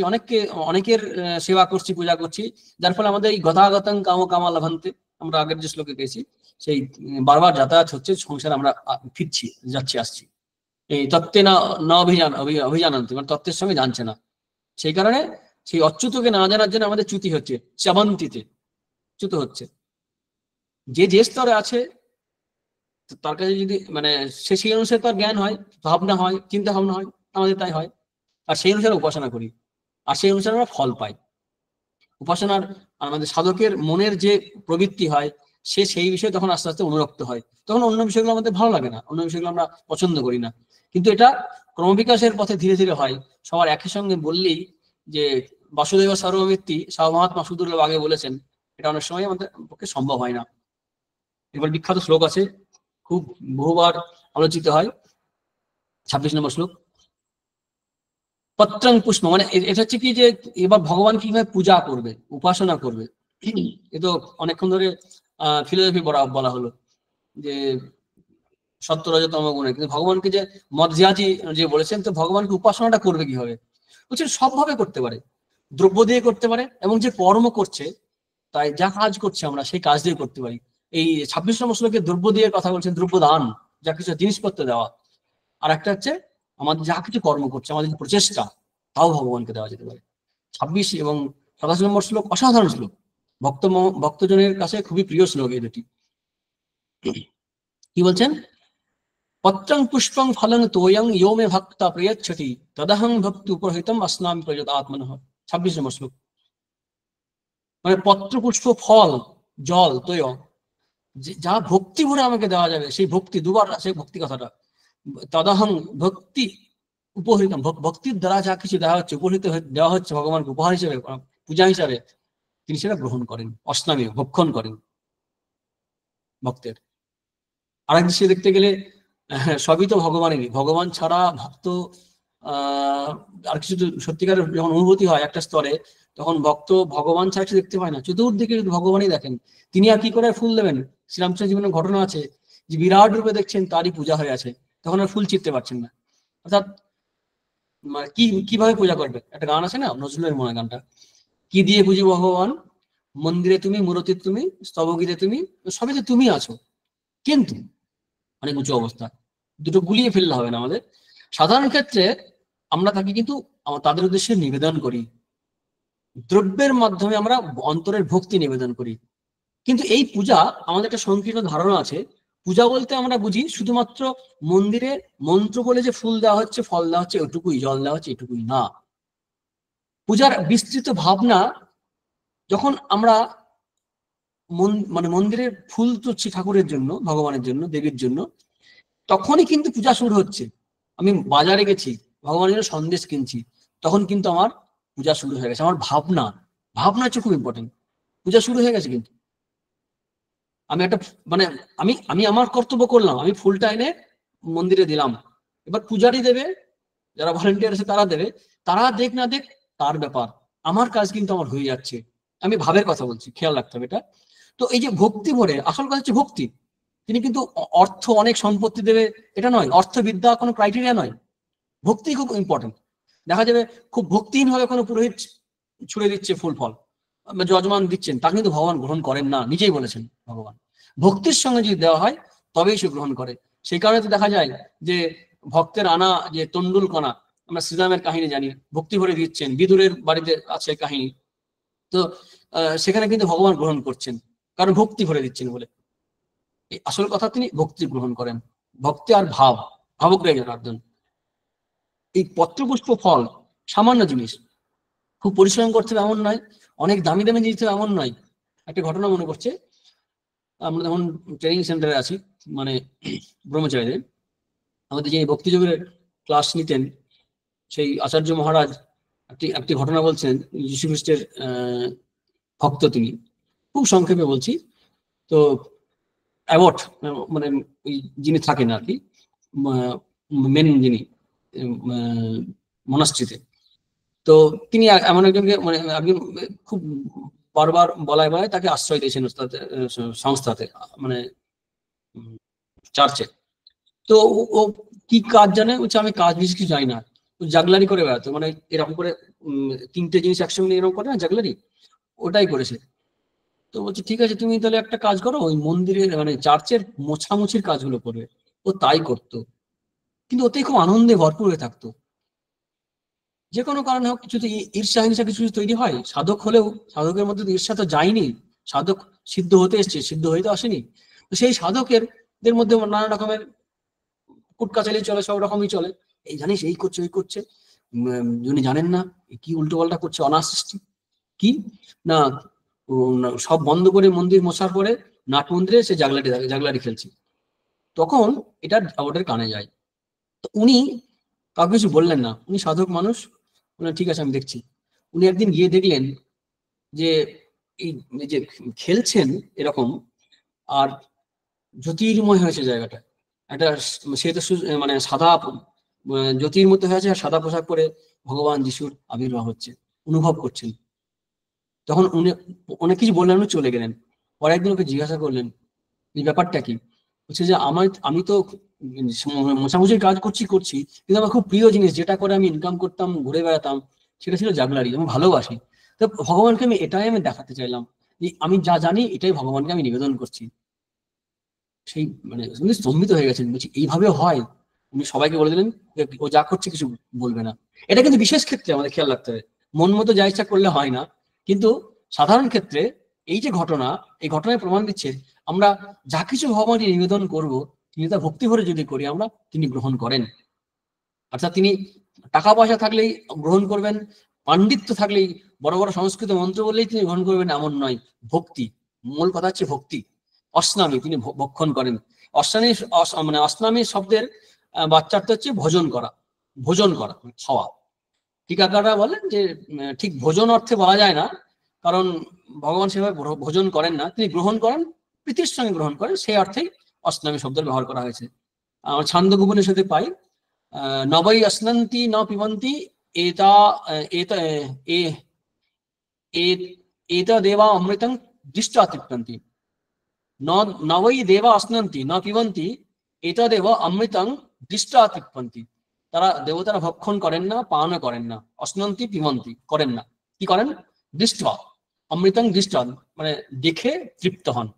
অনেকের সেবা করছি, পূজা করছি, যার ফলে আমাদের এই গতাগতং কাম কামা লভন্তে, আমরা আগের যে শ্লোকে পেয়েছি, সেই বারবার যাতায়াত হচ্ছে সংসারে, আমরা ফিরছি, যাচ্ছি আসছি, এই তত্ত্বে না অভিজানন্তি, মানে তত্ত্বের সঙ্গে জানছে না। সেই কারণে সেই অচ্যুতকে না জানার জন্য আমাদের চ্যুতি হচ্ছে, চাবন্তিতে চ্যুত হচ্ছে। যে স্তরে আছে তার কাছে যদি মানে সে সেই অনুসারে তার জ্ঞান হয়, ভাবনা হয়, চিন্তা ভাবনা হয়, আমাদের তাই হয়, আর সেই অনুসারে উপাসনা করি, আর সেই অনুসারে আমরা ফল পাই। উপাসনার আমাদের সাধকের মনের যে প্রবৃত্তি হয়, সে সেই বিষয়ে তখন আস্তে আস্তে অনুরক্ত হয়, তখন অন্য বিষয়গুলো আমাদের ভালো লাগে না, অন্য বিষয়গুলো আমরা পছন্দ করি না। কিন্তু এটা ক্রমবিকাশের পথে ধীরে ধীরে হয়। সবার একই সঙ্গে বললেই যে বাসুদেব সর্বমিত্তি মহাত্মা সুদুর্লভ আগে বলেছেন, এটা অনেক সময় আমাদের পক্ষে সম্ভব হয় না। এবার বিখ্যাত শ্লোক আছে, খুব বহুবার আলোচিত হয়, 26 নম্বর শ্লোক, পত্রাং পুষ্প, মানে এটা হচ্ছে কি যে এবার ভগবান কিভাবে পূজা করবে, উপাসনা করবে। এ তো অনেকক্ষণ ধরে ফিলোসফি বলা হলো যে সত্য রজতম গুণে, কিন্তু ভগবানকে যে মধ্যাজি যে বলেছেন, তো ভগবানকে উপাসনাটা করবে কিভাবে, বলছেন সবভাবে করতে পারে, দ্রব্য দিয়ে করতে পারে, এবং যে কর্ম করছে, তাই যা কাজ করছে আমরা সেই কাজ দিয়ে করতে পারি। এই 26 নম্বর শ্লোকে দ্রব্য দিয়ে কথা বলছেন, দ্রব্য দান, যা কিছু জিনিসপত্র দেওয়া। আর একটা হচ্ছে আমাদের যা কিছু কর্ম করছে, আমাদের প্রচেষ্টা, তাও ভগবানকে দেওয়া যেতে পারে। 26 এবং 27 নম্বর শ্লোক অসাধারণ শ্লোক, ভক্তজনের কাছে খুবই প্রিয় শ্লোক এই দুটি। কি বলছেন, পত্রং পুষ্পং ফলং তোয়ং ইয়ো মে ভক্তা প্রয়চ্ছতি তদহং ভক্তি উপহিতম আসনামি প্রযত আত্মনঃ। 26 নম্বর শ্লোক, মানে পত্র পুষ্প ফল জল তোয়, যা ভক্তি ভরে আমাকে দেওয়া যাবে, সেই ভক্তি, দুবার সেই ভক্তি কথাটা, তদহং ভক্তি উপহৃতম, ভক্তির দ্বারা যা কিছু দেওয়া হচ্ছে, উপহৃত দেওয়া হচ্ছে ভগবানকে উপহার হিসেবে, পূজা হিসাবে, তিনি সেটা গ্রহণ করেন, অস্নামী ভক্ষণ করেন ভক্তের। আরেক দৃশ্যে দেখতে গেলে সবই তো ভগবানেরই, ভগবান ছাড়া ভক্ত আর কিছু সত্যিকার যখন অনুভূতি হয় একটা স্তরে, তখন ভক্ত ভগবান ছাড়া কিছু দেখতে পায় না, চতুর্দিকে যদি ভগবানই দেখেন। তিনি আর কি করে ফুল দেবেন? শ্রীরামচন্দ্র জীবনের ঘটনা আছে যে বিরাট রূপে দেখছেন তারই পূজা হয়ে আছে, তখন আর ফুল চিনতে পারছেন না। অর্থাৎ কিভাবে পূজা করবে? একটা গান আছে না, নজরুলের মনে গানটা, কি দিয়ে বুঝি ভগবান, মন্দিরে তুমি, মূরতি তুমি, স্তবগীতে তুমি, সবই তো তুমি আছো, কিন্তু অনেক উঁচু অবস্থা, দুটো গুলিয়ে ফেললে হবে না আমাদের। সাধারণ ক্ষেত্রে আমরা তাকে কিন্তু তাদের উদ্দেশ্যে নিবেদন করি, দ্রব্যের মাধ্যমে আমরা অন্তরের ভক্তি নিবেদন করি। কিন্তু এই পূজা, আমাদের একটা সংকীর্ণ ধারণা আছে, পূজা বলতে আমরা বুঝি শুধুমাত্র মন্দিরে মন্ত্র বলে যে ফুল দেওয়া হচ্ছে, ফল দেওয়া হচ্ছে, এটুকুই, জল দেওয়া হচ্ছে, এটুকুই না। পূজার বিস্তৃত ভাবনা, যখন আমরা মানে মন্দিরে ফুল তুলছি ঠাকুরের জন্য, ভগবানের জন্য, দেবীর জন্য, তখনই কিন্তু পূজা শুরু হচ্ছে। আমি বাজারে গেছি, ভগবানের জন্য সন্দেশ কিনছি, তখন কিন্তু আমার পূজা শুরু হয়ে গেছে। আমার ভাবনা, ভাবনা হচ্ছে খুব ইম্পর্টেন্ট। পূজা শুরু হয়ে গেছে কিন্তু। আমি একটা মানে আমি আমি আমার কর্তব্য করলাম, আমি ফুলটা এনে মন্দিরে দিলাম, এবার পূজারি দেবে, যারা ভলেন্টিয়ার আছে তারা দেবে, তারা দেখ না দেখ তার ব্যাপার, আমার কাজ কিন্তু আমার হয়ে যাচ্ছে। আমি ভাবের কথা বলছি, খেয়াল রাখতে হবে এটা। তো এই যে ভক্তি ভরে, আসল কথা হচ্ছে ভক্তি। তিনি কিন্তু অর্থ, অনেক সম্পত্তি দেবে এটা নয়, অর্থবিদ্যা কোনো ক্রাইটেরিয়া নয়, ভক্তি খুব ইম্পর্টেন্ট। দেখা যাবে খুব ভক্তিহীন ভাবে কোনো পুরোহিত ছুড়ে দিচ্ছে ফুল ফল, যজমান দিচ্ছেন, তা কিন্তু ভগবান গ্রহণ করেন না, নিজেই বলেছেন ভগবান। ভক্তির সঙ্গে যদি দেওয়া হয় তবেই সে গ্রহণ করে। সেই কারণে তো দেখা যায় যে ভক্তের আনা যে তন্ডুল কণা, আমরা শ্রীরামের কাহিনী জানি, ভক্তি ভরে দিচ্ছেন, বিদুরের বাড়িতে আছে কাহিনী, তো সেখানে কিন্তু ভগবান গ্রহণ করছেন, কারণ ভক্তি ভরে দিচ্ছেন বলে। আসল কথা তিনি ভক্তি গ্রহণ করেন, ভক্তি আর ভাব, ভাবগ্রাহী জনার্দন। এই পত্রপুষ্প ফল সামান্য জিনিস, খুব পরিশ্রম করতে হবে এমন নয়, অনেক দামি দামি জিনিস এমন নয়। একটা ঘটনা মনে করছে, আমরা যখন ট্রেনিং সেন্টারে আছি, মানে ব্রহ্মচারীদের, আমাদের যে ভক্তিযোগের ক্লাস নিতেন, সেই আচার্য মহারাজ একটি একটি ঘটনা বলছেন। যীশু খ্রিস্টের ভক্ত তিনি, খুব সংক্ষেপে বলছি। তো অ্যাবট, মানে ওই যিনি থাকেন আর কি, মেন যিনি মনাস্ট্রিতে, তো তিনি এমন একজনকে, মানে একজন খুব বারবার বলায় বলায় তাকে আশ্রয় দিয়েছেন সংস্থাতে, মানে চার্চে। তো ও কি কাজ জানে, বলছে আমি কাজ বেশি কিছু জানি না, জাগলারি করে বেড়াতো, মানে এরকম করে তিনটে জিনিস একসঙ্গে নিয়ে এরকম করে না, জাগলারি, ওটাই করেছে। তো বলছে ঠিক আছে, তুমি তাহলে একটা কাজ করো, ওই মন্দিরের মানে চার্চের মোছামুছির কাজগুলো করবে। ও তাই করতো, কিন্তু ওতেই খুব আনন্দে ভরপুর হয়ে থাকতো। যে কোনো কারণে হোক, কিছু তো ঈর্ষা হিংসা কিছু তৈরি হয়, সাধক হলেও সাধকের মধ্যে তো ঈর্ষা তো যায়নি, সাধক সিদ্ধ হতে এসছে, সিদ্ধ হয়ে তো আসেনি। তো সেই সাধকের দের মধ্যে নানা রকমের কুটকাচালি চলে, সব রকমই চলে, এই জানিস এই করছে ওই করছে, যিনি জানেন না কি উল্টো পাল্টা করছে, অনার সৃষ্টি কি না, সব বন্ধ করে মন্দির মোছার পরে নাট মন্দিরে সে জাগলারি খেলছে। তখন এটা ওদের কানে যায়। তো উনি কাউকে কিছু বললেন না, উনি সাধক মানুষ, বললেন ঠিক আছে আমি দেখছি। উনি একদিন গিয়ে দেখলেন যে এই যে খেলছেন এরকম, আর জ্যোতির্ময় হয়েছে জায়গাটা, একটা সে তো মানে সাদা জ্যোতির্ময় হয়েছে, আর সাদা পোশাক পরে ভগবান যিশুর আবির্ভাব হচ্ছে, অনুভব করছেন। তখন উনি অনেক কিছু বললেন, উনি চলে গেলেন। পরে একদিন ওকে জিজ্ঞাসা করলেন এই ব্যাপারটা কি, বলছে যে আমি তো মোছামুছির কাজ করছি, কিন্তু আমার খুব প্রিয় জিনিস, যেটা করে আমি ইনকাম করতাম, ঘুরে বেড়াতাম, সেটা ছিল জাগলারি, আমি ভালোবাসি। তো ভগবানকে এটাই আমি দেখাতে চাইলাম, যে আমি যা জানি এটাই ভগবানকে আমি নিবেদন করছি। সেই মানে উনি স্তম্ভিত হয়ে গেছেন, বলছি এইভাবে হয়? উনি সবাইকে বলে দিলেন যে ও যা করছে কিছু বলবে না। এটা কিন্তু বিশেষ ক্ষেত্রে আমাদের খেয়াল রাখতে হবে, মন মতো যা ইচ্ছা করলে হয় না। কিন্তু সাধারণ ক্ষেত্রে এই যে ঘটনা, এই ঘটনায় প্রমাণ দিচ্ছে আমরা যা কিছু ভগবানকে নিবেদন করব, তিনি তা ভক্তি ভরে যদি করি আমরা, তিনি গ্রহণ করেন। অর্থাৎ তিনি টাকা পয়সা থাকলেই গ্রহণ করবেন, পাণ্ডিত্য থাকলেই, বড় বড় সংস্কৃত মন্ত্র বললেই তিনি গ্রহণ করবেন এমন নয়। ভক্তি, মূল কথা হচ্ছে ভক্তি। অস্নামী, তিনি ভক্ষণ করেন। অস্নামী মানে অস্নামী শব্দের বাচ্চার্থ হচ্ছে ভোজন করা, ভোজন করা খাওয়া। টিকাকাররা বলেন যে ঠিক ভোজন অর্থে বলা যায় না, কারণ ভগবান সেভাবে ভোজন করেন না, তিনি গ্রহণ করেন, প্রীতির সঙ্গে গ্রহণ করেন, সেই অর্থেই অস্নামী শব্দের ব্যবহার করা হয়েছে। আমার ছান্দোগ উপনিষদে পাই নবৈ अस्नन्ति न पिबन्ति एता एत ए एतदेव अमृतं दृष्ट्वा तृप्यन्ति नवै देवा अस्नन्ति न पिबन्ति एतदेव अमृतं दृष्ट्वा तृप्यन्ति। তারা দেবতারা ভক্ষণ করেন না, পানও করেন না, অশ্নন্তি পিবন্তি করেন না, কি করেন? দৃষ্ট্বা অমৃতং দৃষ্ট্বা, মানে দেখে তৃপ্ত হন।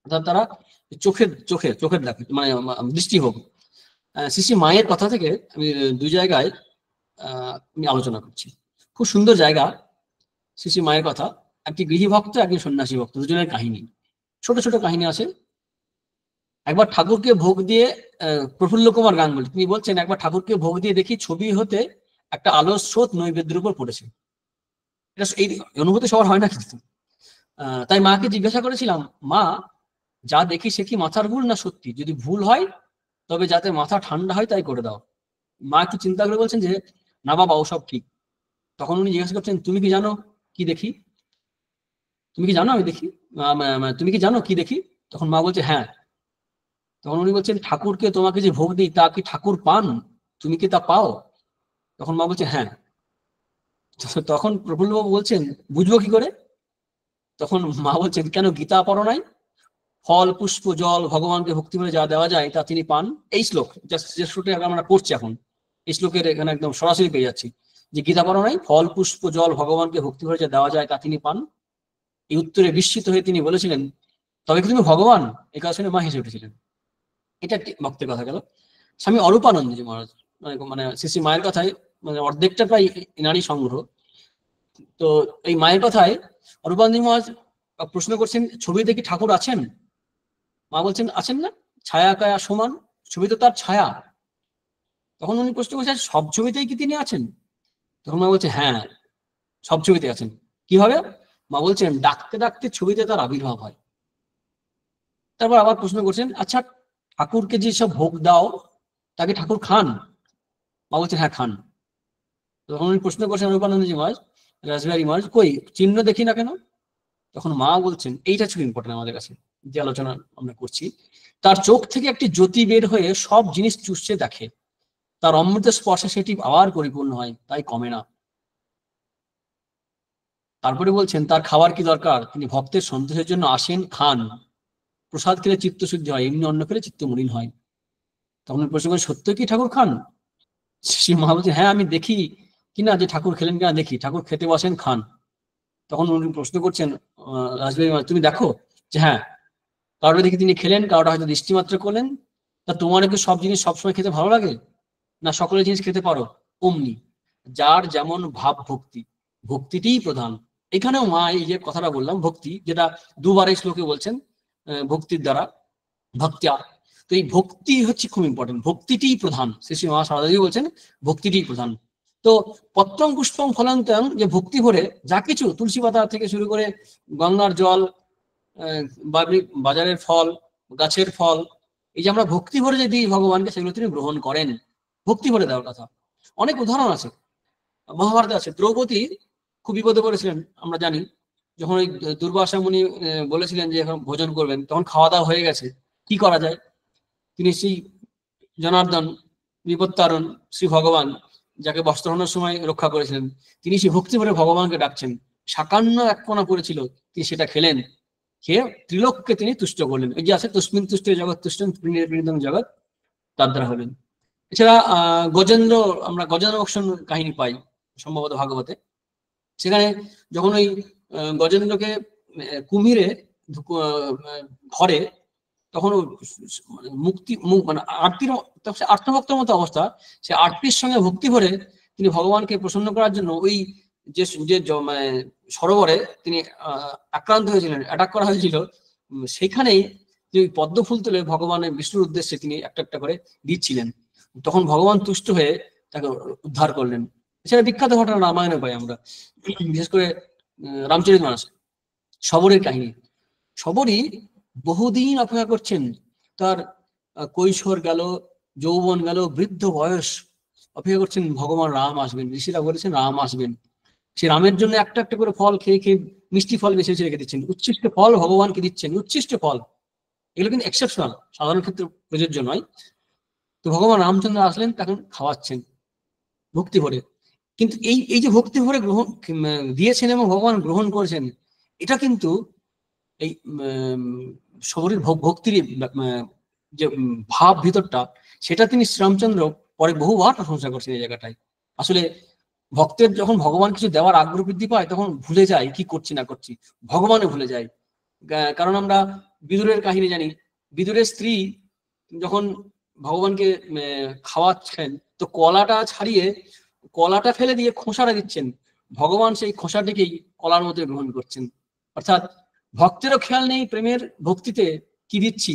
অর্থাৎ তারা চোখের দেখে, মানে দৃষ্টি হোক। শ্রী মায়ের কথা থেকে আমি দুই জায়গায় আমি আলোচনা করছি, খুব সুন্দর জায়গা। শ্রী মায়ের কথা, একটি গৃহী ভক্ত, একজন সন্ন্যাসী ভক্ত, দুজনের কাহিনী, ছোট ছোট কাহিনী আছে। একবার ঠাকুরকে ভোগ দিয়ে, প্রফুল্ল কুমার গাঙ্গুলি তিনি বলছেন, একবার ঠাকুরকে ভোগ দিয়ে দেখি ছবি হতে একটা আলোর স্রোত নৈবেদ্যের উপর পড়েছে। এটা এই অনুভূতি সবার হয় না কিন্তু। তাই মাকে জিজ্ঞাসা করেছিলাম, মা যা দেখি সে কি মাথার ভুল না সত্যি? যদি ভুল হয় তবে যাতে মাথা ঠান্ডা হয় তাই করে দাও। মা একটু চিন্তা করে বলছেন যে না বাবা, ও সব ঠিক। তখন উনি জিজ্ঞাসা করছেন, তুমি কি জানো কি দেখি? তুমি কি জানো আমি দেখি? তুমি কি জানো কি দেখি? তখন মা বলছে হ্যাঁ। তখন উনি বলছেন, ঠাকুরকে তোমাকে যে ভোগ দিই তা কি ঠাকুর পান? তুমি কি তা পাও? তখন মা বলছে হ্যাঁ। তখন প্রফুল্লবাবু বলছেন, বুঝবো কি করে? তখন মা বলছেন, কেন গীতা পড়ো নাই? ফল পুষ্প জল ভগবানকে ভক্তি করে যা দেওয়া যায় তা তিনি পান। এই শ্লোক যে শ্লোকে আমরা পড়ছি এখন, এই শ্লোকের এখানে একদম সরাসরি পেয়ে যাচ্ছি যে গীতা পড়ো নাই, ফল পুষ্প জল ভগবানকে ভক্তি করে যা দেওয়া যায় তা তিনি পান। এই উত্তরে বিস্মিত হয়ে তিনি বলেছিলেন, তবে কি তুমি ভগবান? এই কথা শুনে মা হেসে উঠেছিলেন। এটা একটি ভক্তের কথা গেল। স্বামী অরূপানন্দজি মহারাজ, মানে শ্রী মায়ের কথায় মানে অর্ধেকটা প্রায় এনারই সংগ্রহ। তো এই মায়ের কথায় অরূপানন্দজি মহারাজ প্রশ্ন করছেন, ছবিতে কি ঠাকুর আছেন? মা বলছেন আছেন না, ছায়া কায়া সমান, ছবি তো তার ছায়া। তখন উনি প্রশ্ন করছেন, সব ছবিতেই কি তিনি আছেন? তখন মা বলছে হ্যাঁ, সব ছবিতে আছেন। কিভাবে? মা বলছেন, ডাকতে ডাকতে ছবিতে তার আবির্ভাব হয়। তারপর আবার প্রশ্ন করছেন, আচ্ছা ঠাকুরকে যে সব ভোগ দাও তাকে ঠাকুর খান? মা বলছেন হ্যাঁ খান। তখন উনি প্রশ্ন করছেন রূপানন্দজি মহারাজ, রাসবিহারী মহারাজ, কই চিহ্ন দেখি না কেন? তখন মা বলছেন, এইটা খুব ইম্পর্টেন্ট আমাদের কাছে যে আলোচনা আমরা করছি, তার চোখ থেকে একটি জ্যোতি বের হয়ে সব জিনিস চুষছে দেখে, তার অমৃত স্পর্শে সেটি আবার পরিপূর্ণ হয়, তাই কমে না। তারপরে বলছেন, তার খাবার কি দরকার? তিনি ভক্তের সন্তোষের জন্য আসেন, খান। প্রসাদ খেলে চিত্তশুদ্ধি হয়, এমনি অন্ন খেলে চিত্ত মলিন হয়। তখন প্রশ্ন করেন, সত্য কি ঠাকুর খান? শ্রী মা বলছেন, হ্যাঁ আমি দেখি কিনা যে ঠাকুর খেলেন কিনা দেখি, ঠাকুর খেতে বসেন, খান। তখন উনি প্রশ্ন করছেন, রাসবিহারী মহারাজ তুমি দেখো? যে হ্যাঁ, কারোটা দেখি তিনি খেলেন, কারোটা হয়তো দৃষ্টিমাত্র করলেন। তা তোমার কি সব জিনিস সবসময় খেতে ভালো লাগে? না সকলের জিনিস খেতে পারো? অমনি যার যেমন ভাব ভক্তি, ভক্তিটিই প্রধান। এখানেও মা এই যে কথাটা বললাম ভক্তি, যেটা দুবার এই শ্লোকে বলছেন, ভক্তির দ্বারা ভক্তিয়া, তো এই ভক্তি হচ্ছে খুব ইম্পর্টেন্ট, ভক্তিটিই প্রধান। শ্রী মা সারদাজি বলছেন ভক্তিটিই প্রধান। তো পত্রং পুষ্পং ফলন্তং, যে ভক্তি ভরে যা কিছু, তুলসী পাতা থেকে শুরু করে গঙ্গার জল, বাজারের ফল, গাছের ফল, এই যে আমরা ভক্তি ভরে যে দিই ভগবানকে, সেগুলো তিনি গ্রহণ করেন। ভক্তি ভরে দেওয়ার কথা অনেক উদাহরণ আছে, মহাভারতে আছে। দ্রৌপদী খুব বিপদে পড়েছিলেন আমরা জানি, যখন ওই দুর্বাসা মুনি বলেছিলেন যে এখন ভোজন করবেন, তখন খাওয়া দাওয়া হয়ে গেছে, কি করা যায়? তিনি সেই জনার্দন, বিপত্তারণ শ্রী ভগবান, যাকে বস্ত্রহরণের সময় রক্ষা করেছিলেন, তিনি সেই ভক্তি ভরে ভগবানকে ডাকছেন। সাকান্ন এক কোনা পড়েছিল, তিনি সেটা খেলেন, খেয়ে ত্রিলোককে তিনি তুষ্ট করলেন। এই যে আছে তস্মিন তুষ্ট জগৎ তুষ্টং পরিণীতং জগৎ, তার দ্বারা হলেন। এছাড়া গজেন্দ্র, আমরা গজেন্দ্র মোক্ষণ কাহিনী পাই সম্ভবত ভাগবতে। সেখানে যখন ওই গজেন্দ্রকে কুমিরে ধরে, তখন মুক্তি মানে আরতির আর্তভক্তের মতো অবস্থা, সে আরতির সঙ্গে ভক্তি ভরে তিনি ভগবানকে প্রসন্ন করার জন্য ওই যে মানে সরোবরে তিনি আক্রান্ত হয়েছিলেন, অ্যাটাক করা হয়েছিল, সেখানেই যে পদ্ম ফুল তুলে ভগবানের বিষ্ণুর উদ্দেশ্যে তিনি একটা একটা করে দিচ্ছিলেন। তখন ভগবান তুষ্ট হয়ে তাকে উদ্ধার করলেন। এছাড়া বিখ্যাত ঘটনা রামায়ণে পাই আমরা, বিশেষ করে রামচরিতমানস, শবরের কাহিনী। শবরী বহুদিন অপেক্ষা করছেন, তার কৈশোর গেল, যৌবন গেল, বৃদ্ধ বয়স, অপেক্ষা করছেন ভগবান রাম আসবেন। ঋষিরা বলেছেন রাম আসবেন। সে রামের জন্য একটা একটা করে ফল খেয়ে খেয়ে, মিষ্টি ফল বেছে বেছে রেখে দিচ্ছেন, উচ্ছিষ্ট ফল ভগবানকে দিচ্ছেন, উচ্ছিষ্ট ফল। এগুলো কিন্তু এক্সেপশনাল, সাধারণ ক্ষেত্রে প্রযোজ্য নয়। তো ভগবান রামচন্দ্র আসলেন, তখন খাওয়াচ্ছেন ভক্তি ভরে। কিন্তু এই এই যে ভক্তি ভরে গ্রহণ দিয়েছেন এবং ভগবান গ্রহণ করেছেন, এটা কিন্তু এই শরীর ভক্তির যে ভাব ভিতরটা, সেটা তিনি শ্রীরামচন্দ্র পরে বহুবার প্রশংসা করছেন এই জায়গাটায়। আসলে ভক্তের যখন ভগবান কিছু দেওয়ার আগ্রহ বৃদ্ধি পায়, তখন ভুলে যায় কি করছি না করছি, ভগবানে ভুলে যায়। কারণ আমরা বিদুরের কাহিনী জানি, বিদুরের স্ত্রী যখন ভগবানকে খাওয়াচ্ছেন, তো কলাটা ছাড়িয়ে কলাটা ফেলে দিয়ে খোসাটা দিচ্ছেন, ভগবান সেই খোসাটিকেই কলার মধ্যে গ্রহণ করছেন। অর্থাৎ ভক্তেরও খেয়াল নেই প্রেমের ভক্তিতে কি দিচ্ছি,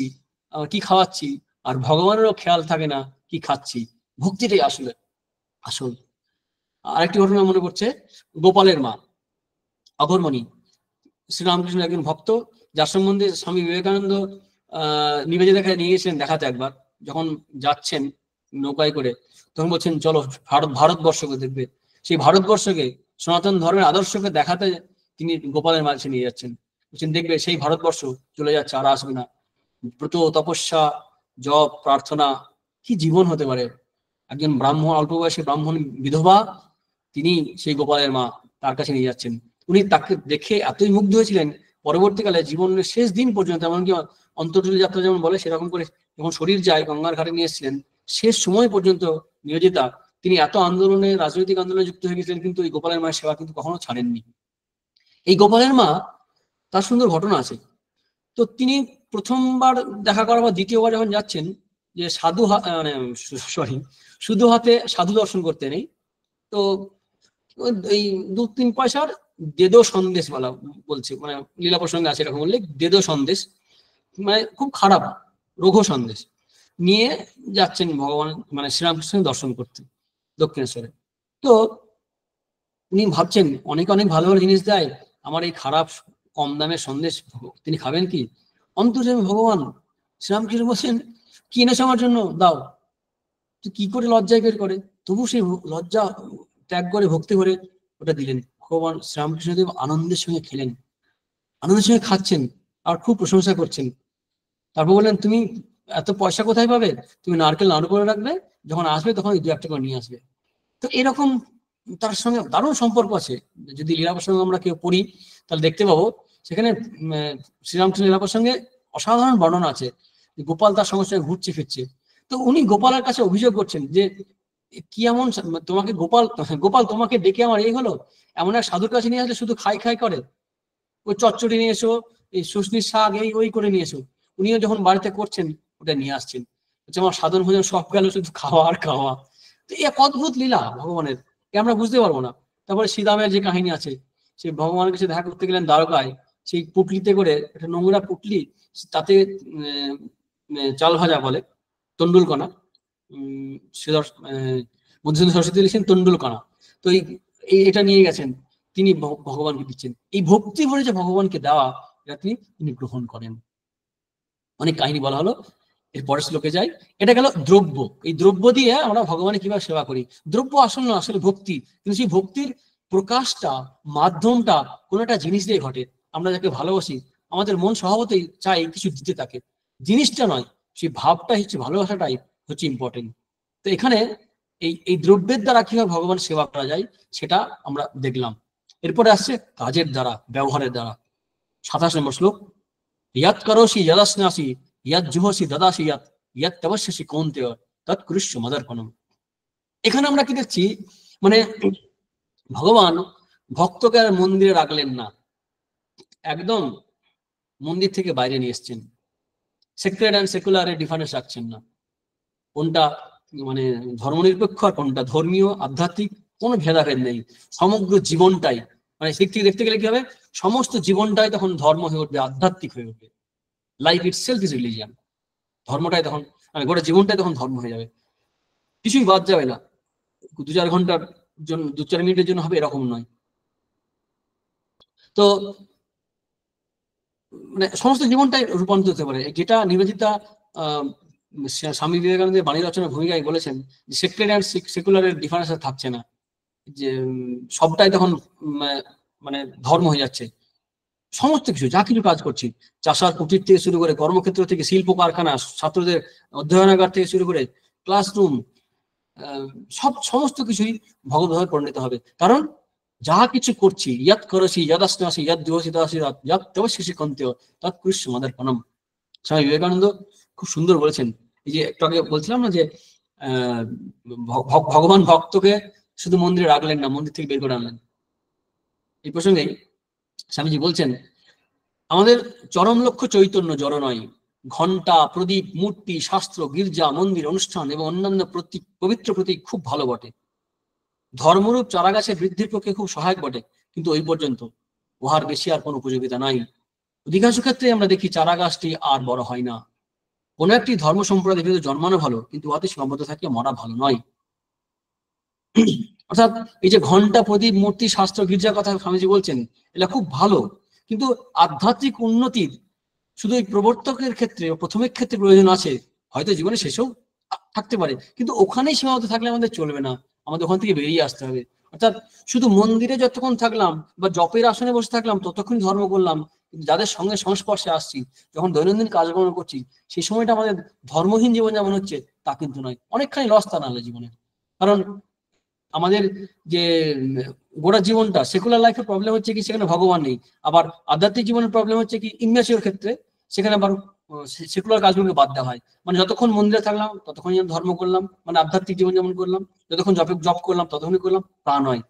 কি খাওয়াচ্ছি, আর ভগবানেরও খেয়াল থাকে না কি খাচ্ছি। ভক্তিটাই আসলে আসল। আরেকটি ঘটনা মনে পড়ছে, গোপালের মা অঘরমণি, শ্রীরামকৃষ্ণ একজন ভক্ত, যার সম্বন্ধে স্বামী বিবেকানন্দ নিবেদিতাকে নিয়ে গেছিলেন দেখাতে একবার। যখন যাচ্ছেন নৌকায় করে, তখন বলছেন চলো ভারতবর্ষকে দেখবে। সেই ভারতবর্ষকে, সনাতন ধর্মের আদর্শকে দেখাতে তিনি গোপালের মাঝে নিয়ে যাচ্ছেন। বলছেন দেখবে সেই ভারতবর্ষ চলে যাচ্ছে, আর আসবে না। ব্রত, তপস্যা, জপ, প্রার্থনা, কি জীবন হতে পারে। একজন ব্রাহ্মণ, অল্প বয়সী ব্রাহ্মণ বিধবা, তিনি সেই গোপালের মা তার কাছে নিয়ে যাচ্ছেন। উনি তাকে দেখে এতই মুগ্ধ হয়েছিলেন, পরবর্তীকালে জীবনের শেষ দিন পর্যন্ত, এমনকি অন্তর্জলি যাত্রা যেমন বলে সেরকম করে যখন শরীর যায় গঙ্গার ঘাটে নিয়ে এসেছিলেন, শেষ সময় পর্যন্ত নিয়োজিতা তিনি এত আন্দোলনে, রাজনৈতিক আন্দোলনে যুক্ত হয়ে গেছিলেন, কিন্তু এই গোপালের মায়ের সেবা কিন্তু কখনো ছাড়েননি। এই গোপালের মা, তার সুন্দর ঘটনা আছে। তো তিনি প্রথমবার দেখা করার পর দ্বিতীয়বার যখন যাচ্ছেন, যে সাধু মানে শুধু হাতে সাধু দর্শন করতে নেই, তো এই 2-3 পয়সার দেদো সন্দেশ বলা বলছে, মানে লীলা প্রসঙ্গে আছে এরকম বললে, দেদো সন্দেশ, মানে খুব খারাপ রঘু সন্দেশ নিয়ে যাচ্ছেন ভগবান, মানে শ্রীরামকৃষ্ণ দর্শন করতে দক্ষিণেশ্বরে। তো উনি ভাবছেন অনেক অনেক ভালো ভালো জিনিস দেয়, আমার এই খারাপ কম দামের সন্দেশ তিনি খাবেন কি? অন্তর্যামী ভগবান শ্রীরামকৃষ্ণ বলছেন, কি এনেছো আমার জন্য, দাও। তো কি করে লজ্জায় বের করে, তবু সেই লজ্জা ত্যাগ করে ভক্তি করে ওটা দিলেন। ভগবান শ্রীরামকৃষ্ণদেব আনন্দের সঙ্গে খেলেন, আনন্দের সঙ্গে খাচ্ছেন, আর খুব প্রশংসা করছেন। তারপর বললেন, তুমি এত পয়সা কোথায় পাবে, তুমি নারকেল নাড়ু করে রাখবে, যখন আসবে তখন 2-1 করে নিয়ে আসবে। তো এরকম তার সঙ্গে দারুণ সম্পর্ক আছে। যদি লীলা প্রসঙ্গ আমরা কেউ পড়ি, তাহলে দেখতে পাবো সেখানে শ্রীরামকৃষ্ণ লীলা প্রসঙ্গে অসাধারণ বর্ণনা আছে। গোপাল তার সঙ্গে সঙ্গে ঘুরছে ফিরছে, তো উনি গোপালের কাছে অভিযোগ করছেন যে কি এমন তোমাকে গোপাল, গোপাল তোমাকে ডেকে আমার এই হলো, এমন এক সাধুর কাছে নিয়ে আসলে শুধু খাই খাই করে, ওই চচ্চড়ি নিয়ে এসো, এই শুশনির শাক এই ওই করে নিয়ে এসো। উনিও যখন বাড়িতে করছেন ওটা নিয়ে আসছেন, আমার সাধন ভোজন সব গেল শুধু খাওয়া আর খাওয়া। তো এক অদ্ভুত লীলা ভগবানের, আমরা বুঝতে পারবো না। তারপরে শ্রীরামের যে কাহিনী আছে, সে ভগবানের কাছে দেখা করতে গেলেন দ্বারকায়, সেই পুটলিতে করে, একটা নোংরা পুটলি, তাতে চাল ভাজা বলে তন্ডুল কণা, মধুসূদন সরস্বতী লিখছেন তন্ডুল কণা। তো এটা নিয়ে গেছেন, তিনি ভগবানকে দিচ্ছেন। এই ভক্তি ভরে যে ভগবানকে দেওয়া, এটা তিনি গ্রহণ করেন। অনেক কাহিনী বলা হলো, এর পরের শ্লোকে যাই। এটা গেল দ্রব্য। এই দ্রব্য দিয়ে আমরা ভগবানের কিভাবে সেবা করি। দ্রব্য আসল না, আসলে ভক্তি। কিন্তু সেই ভক্তির প্রকাশটা, মাধ্যমটা কোনো একটা জিনিস দিয়ে ঘটে। আমরা যাকে ভালোবাসি, আমাদের মন স্বভাবতই চাই কিছু দিতে তাকে, জিনিসটা নয়, সেই ভাবটাই হচ্ছে, ভালোবাসাটাই হচ্ছে ইম্পর্টেন্ট। তো এখানে এই এই দ্রব্যের দ্বারা কিভাবে ভগবান সেবা করা যায় সেটা আমরা দেখলাম। এরপরে আসছে কাজের দ্বারা, ব্যবহারের দ্বারা। 27 নম্বর শ্লোক, ইয়াত করোসি যদাস্নাসি ইয়াত জুহসি দদাসি ইয়াত ইয়াত তবস্যসি কৌন্তেয় তৎ কুরুষ্য মদর্পণম। এখানে আমরা কি দেখছি, মানে ভগবান ভক্তকে আর মন্দিরে রাখলেন না, একদম মন্দির থেকে বাইরে নিয়ে এসছেন। সেক্রেড অ্যান্ড সেকুলারের ডিফারেন্স রাখছেন না, কোনটা মানে ধর্মনিরপেক্ষ আর কোনটা ধর্মীয় আধ্যাত্মিক, কোনো ভেদাভেদ নেই। সমগ্র জীবনটাই, মানে দিক থেকে দেখতে গেলে কি হবে, সমস্ত জীবনটাই তখন ধর্ম হয়ে উঠবে, আধ্যাত্মিক হয়ে উঠবে। Life itself is religion. ধর্মটাই তখন, মানে গোটা জীবনটাই তখন ধর্ম হয়ে যাবে, কিছুই বাদ যাবে না। 2-4 ঘন্টার জন্য, 2-4 মিনিটের জন্য হবে এরকম নয়। তো মানে সমস্ত জীবনটাই রূপান্তরিত হতে পারে। যেটা নিবেদিতা স্বামী বিবেকানন্দের বাণী রচনার ভূমিকায় বলেছেন, সেক্রেড অ্যান্ড সেকুলারের ডিফারেন্স থাকছে না, যে সবটাই তখন মানে ধর্ম হয়ে যাচ্ছে। সমস্ত কিছু, যা কিছু কাজ করছি, চাষার কুটির থেকে শুরু করে, কর্মক্ষেত্র থেকে শিল্প কারখানা, ছাত্রদের অধ্যয়নাগার থেকে শুরু করে, ক্লাসরুম, সমস্ত কিছুই ভগবদ্ভাবে পরিণত হবে। কারণ যা কিছু করছি, ইয়াত করছি, ইয়াদাসনাসি, ইয়াদ দিবসি দাসি, ইয়াত তবশিষি কন্তেয় তৎ কৃষ্ণ মাদের প্রণম। স্বামী বিবেকানন্দ খুব সুন্দর বলেছেন। এই যে একটু আগে বলছিলাম না যে ভগবান ভক্তকে শুধু মন্দিরে রাখলেন না, মন্দির থেকে বের করে আনলেন। এই প্রসঙ্গে স্বামীজি বলছেন, আমাদের চরম লক্ষ্য চৈতন্য, জড় নয়। ঘণ্টা, প্রদীপ, মূর্তি, শাস্ত্র, গির্জা, মন্দির, অনুষ্ঠান এবং অন্যান্য পবিত্র প্রতীক খুব ভালো বটে, ধর্মরূপ চারাগাছের বৃদ্ধির পক্ষে খুব সহায়ক বটে, কিন্তু ওই পর্যন্ত, উহার বেশি আর কোনো উপযোগিতা নাই। অধিকাংশ ক্ষেত্রে আমরা দেখি চারা গাছটি আর বড় হয় না। কোন একটি ধর্ম সম্প্রদায়ের ভিতরে জন্মানো ভালো, কিন্তু উহাতে সীমাবদ্ধ থাকিয়া মরা ভালো নয়। অর্থাৎ এই যে ঘণ্টা, প্রদীপ, মূর্তি, শাস্ত্র, গির্জার কথা স্বামীজি বলছেন, এটা খুব ভালো, কিন্তু আধ্যাত্মিক উন্নতির শুধু এই প্রবর্তকের ক্ষেত্রে, প্রথমের ক্ষেত্রে প্রয়োজন আছে, হয়তো জীবনে শেষেও থাকতে পারে, কিন্তু ওখানেই সীমাবদ্ধ থাকলে আমাদের চলবে না, আমাদের ওখান থেকে বেরিয়ে আসতে হবে। অর্থাৎ শুধু মন্দিরে যতক্ষণ থাকলাম বা জপের আসনে বসে থাকলাম ততক্ষণ ধর্ম করলাম, কিন্তু যাদের সঙ্গে সংস্পর্শে আসছি, যখন দৈনন্দিন কাজকর্ম করছি, সেই সময়টা আমাদের ধর্মহীন জীবন যেমন হচ্ছে তা কিন্তু নয়, অনেকখানি লস তা নাহলে জীবনে। কারণ আমাদের যে গোটা জীবনটা সেকুলার লাইফের প্রবলেম হচ্ছে কি, সেখানে ভগবান নেই। আবার আধ্যাত্মিক জীবনের প্রবলেম হচ্ছে কি, ইম্যাচিওর ক্ষেত্রে সেখানে আবার সেকুলার কাজগুলোকে বাদ দেওয়া হয়। মানে যতক্ষণ মন্দিরে থাকলাম ততক্ষণ ধর্ম করলাম, মানে আধ্যাত্মিক জীবন যেমন করলাম, যতক্ষণ জপ করলাম ততক্ষণই করলাম, তা নয়।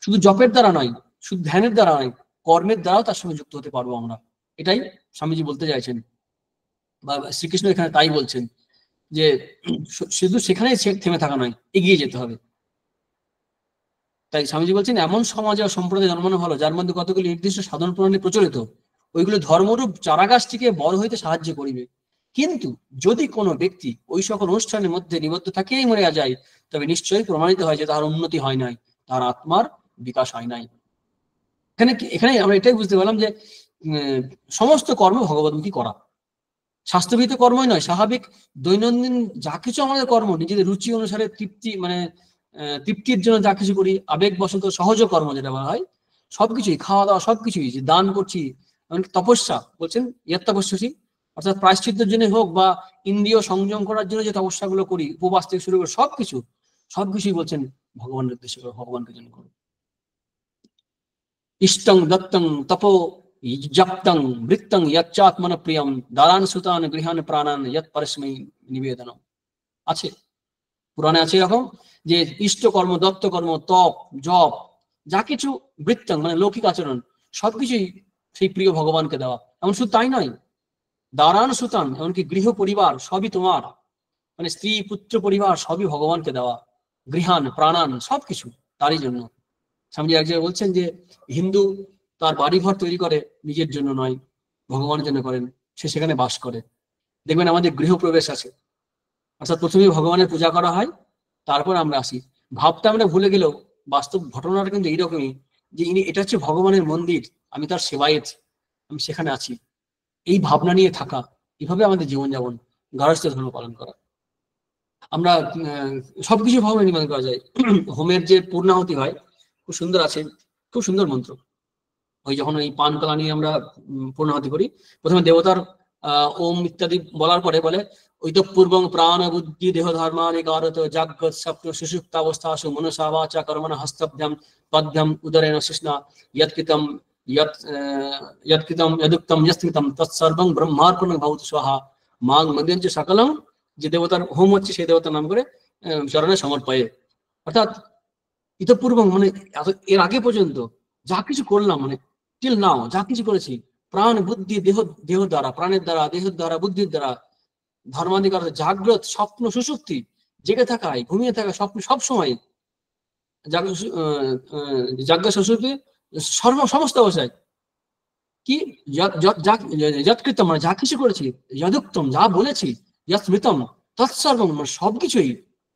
শুধু জপের দ্বারা নয়, শুধু ধ্যানের দ্বারা নয়, কর্মের দ্বারাও তার সঙ্গে যুক্ত হতে পারবো আমরা। এটাই স্বামীজি বলতে চাইছেন, বা শ্রীকৃষ্ণ এখানে তাই বলছেন, যে শুধু সেখানেই থেমে থাকা নয়, এগিয়ে যেতে হবে। তাই স্বামীজি বলছেন, এমন সমাজ ও সম্প্রদায় জন্মানো ভালো যার মধ্যে কতগুলি নির্দিষ্ট সাধন প্রণালী প্রচলিত, ওইগুলো ধর্মরূপ চারাগাছটিকে বড় হইতে সাহায্য করিবে। কিন্তু যদি কোনো ব্যক্তি ওই সকল অনুষ্ঠানের মধ্যে নিবদ্ধ থাকিয়াই মরিয়া যায়, তবে নিশ্চয়ই প্রমাণিত হয় যে তার উন্নতি হয় নাই, তার আত্মার বিকাশ হয় নাই। এখানে আমরা এটাই বুঝতে পারলাম যে সমস্ত কর্ম ভগবদ্মুখী করা, স্বাস্থ্যবিহিত কর্মই নয়, স্বাভাবিক দৈনন্দিন যা কিছু আমাদের কর্ম, নিজেদের রুচি অনুসারে তৃপ্তির জন্য যা কিছু করি, আবেগবশত সহজ কর্ম যেটা বলা হয়, সবকিছুই, খাওয়া দাওয়া সবকিছুই, যে দান করছি, তপস্যা বলছেন ইয়ৎ তপস্যসি, অর্থাৎ প্রায়শ্চিত্তের জন্য হোক বা ইন্দ্রিয় সংযম করার জন্য যে তপস্যাগুলো করি, উপবাস থেকে শুরু করে সবকিছুই বলছেন ভগবানের উদ্দেশ্য করে, ভগবানকে জন্য করো। ইষ্টং দত্তং তপো জপ্তং বৃত্তং ইয়চ্চাত্মন প্রিয়ম দারান সুতান গৃহান প্রাণান ইয়ৎ পরস্মৈ নিবেদনম। আছে, পুরাণে আছে এরকম যে ইষ্ট কর্ম, দত্ত কর্ম, তপ, জপ, যা কিছু, বৃত্তং মানে লৌকিক আচরণ, সবকিছুই সেই প্রিয় ভগবানকে দেওয়া। এমন শুধু তাই নয়, দারান সুতান, এমনকি গৃহ পরিবার সবই তোমার, মানে স্ত্রী পুত্র পরিবার সবই ভগবানকে দেওয়া, গৃহান প্রাণান সবকিছু তারই জন্য। স্বামীজি এক জায়গায় বলছেন যে হিন্দু তার বাড়িঘর তৈরি করে নিজের জন্য নয়, ভগবানের জন্য করেন, সে সেখানে বাস করে। দেখবেন আমাদের গৃহপ্রবেশ আছে, অর্থাৎ প্রথমে ভগবানের পূজা করা হয়, তারপর আমরা আসি। ভাবটা আমরা ভুলে গেলেও বাস্তব ঘটনাটা কিন্তু এইরকমই, যে এটা হচ্ছে ভগবানের মন্দির, আমি তার সেবায়েত, আমি সেখানে আছি, এই ভাবনা নিয়ে থাকা, এইভাবে আমাদের জীবনযাপন, গার্হস্থ্য ধর্ম পালন করা। আমরা সবকিছু ভগবান নির্মাণ করা যায়। হোমের যে পূর্ণাহুতি হয়, খুব সুন্দর আছে, খুব সুন্দর মন্ত্র। ওই যখন এই পান কলা নিয়ে আমরা পূর্ণাহুতি করি, প্রথমে দেবতার ওম ইত্যাদি বলার পরে বলে ঐতপূর্বং প্রাণ বুদ্ধি দেহ ধর্মানি কারত জাগ্রত স্বপ্ন সুষুপ্তাবস্থাসু মনসা বাচা কর্মণা হস্তভ্যাম পদ্ভ্যাম উদরেণ শিষ্ণা যৎকৃতম যদুক্তম যস্কৃতম তৎসর্বং ব্রহ্মার্পণং ভবতু স্বাহা মাং মধ্যঞ্চ সকলম। যে দেবতার হোম হচ্ছে সেই দেবতার নাম করে চরণে সমর্পয়ে। অর্থাৎ ইতপূর্বং মানে এর আগে পর্যন্ত যা কিছু করলাম, মানে টিল নাও যা কিছু করেছি, প্রাণ বুদ্ধি দেহ দ্বারা, প্রাণের দ্বারা, দেহের দ্বারা, বুদ্ধির দ্বারা, ধর্মাধিকার, জাগ্রত স্বপ্ন সুষুপ্তি, জেগে থাকায়, ঘুমিয়ে থাকা, স্বপ্ন সবসময়, জাগ্রত সুষুপ্তি সমস্ত অবস্থায় কি যৎকৃতম মানে যা কিছু করেছি, যদুক্তম যা বলেছি, যৎস্মৃতম তৎসর্বম মানে সবকিছুই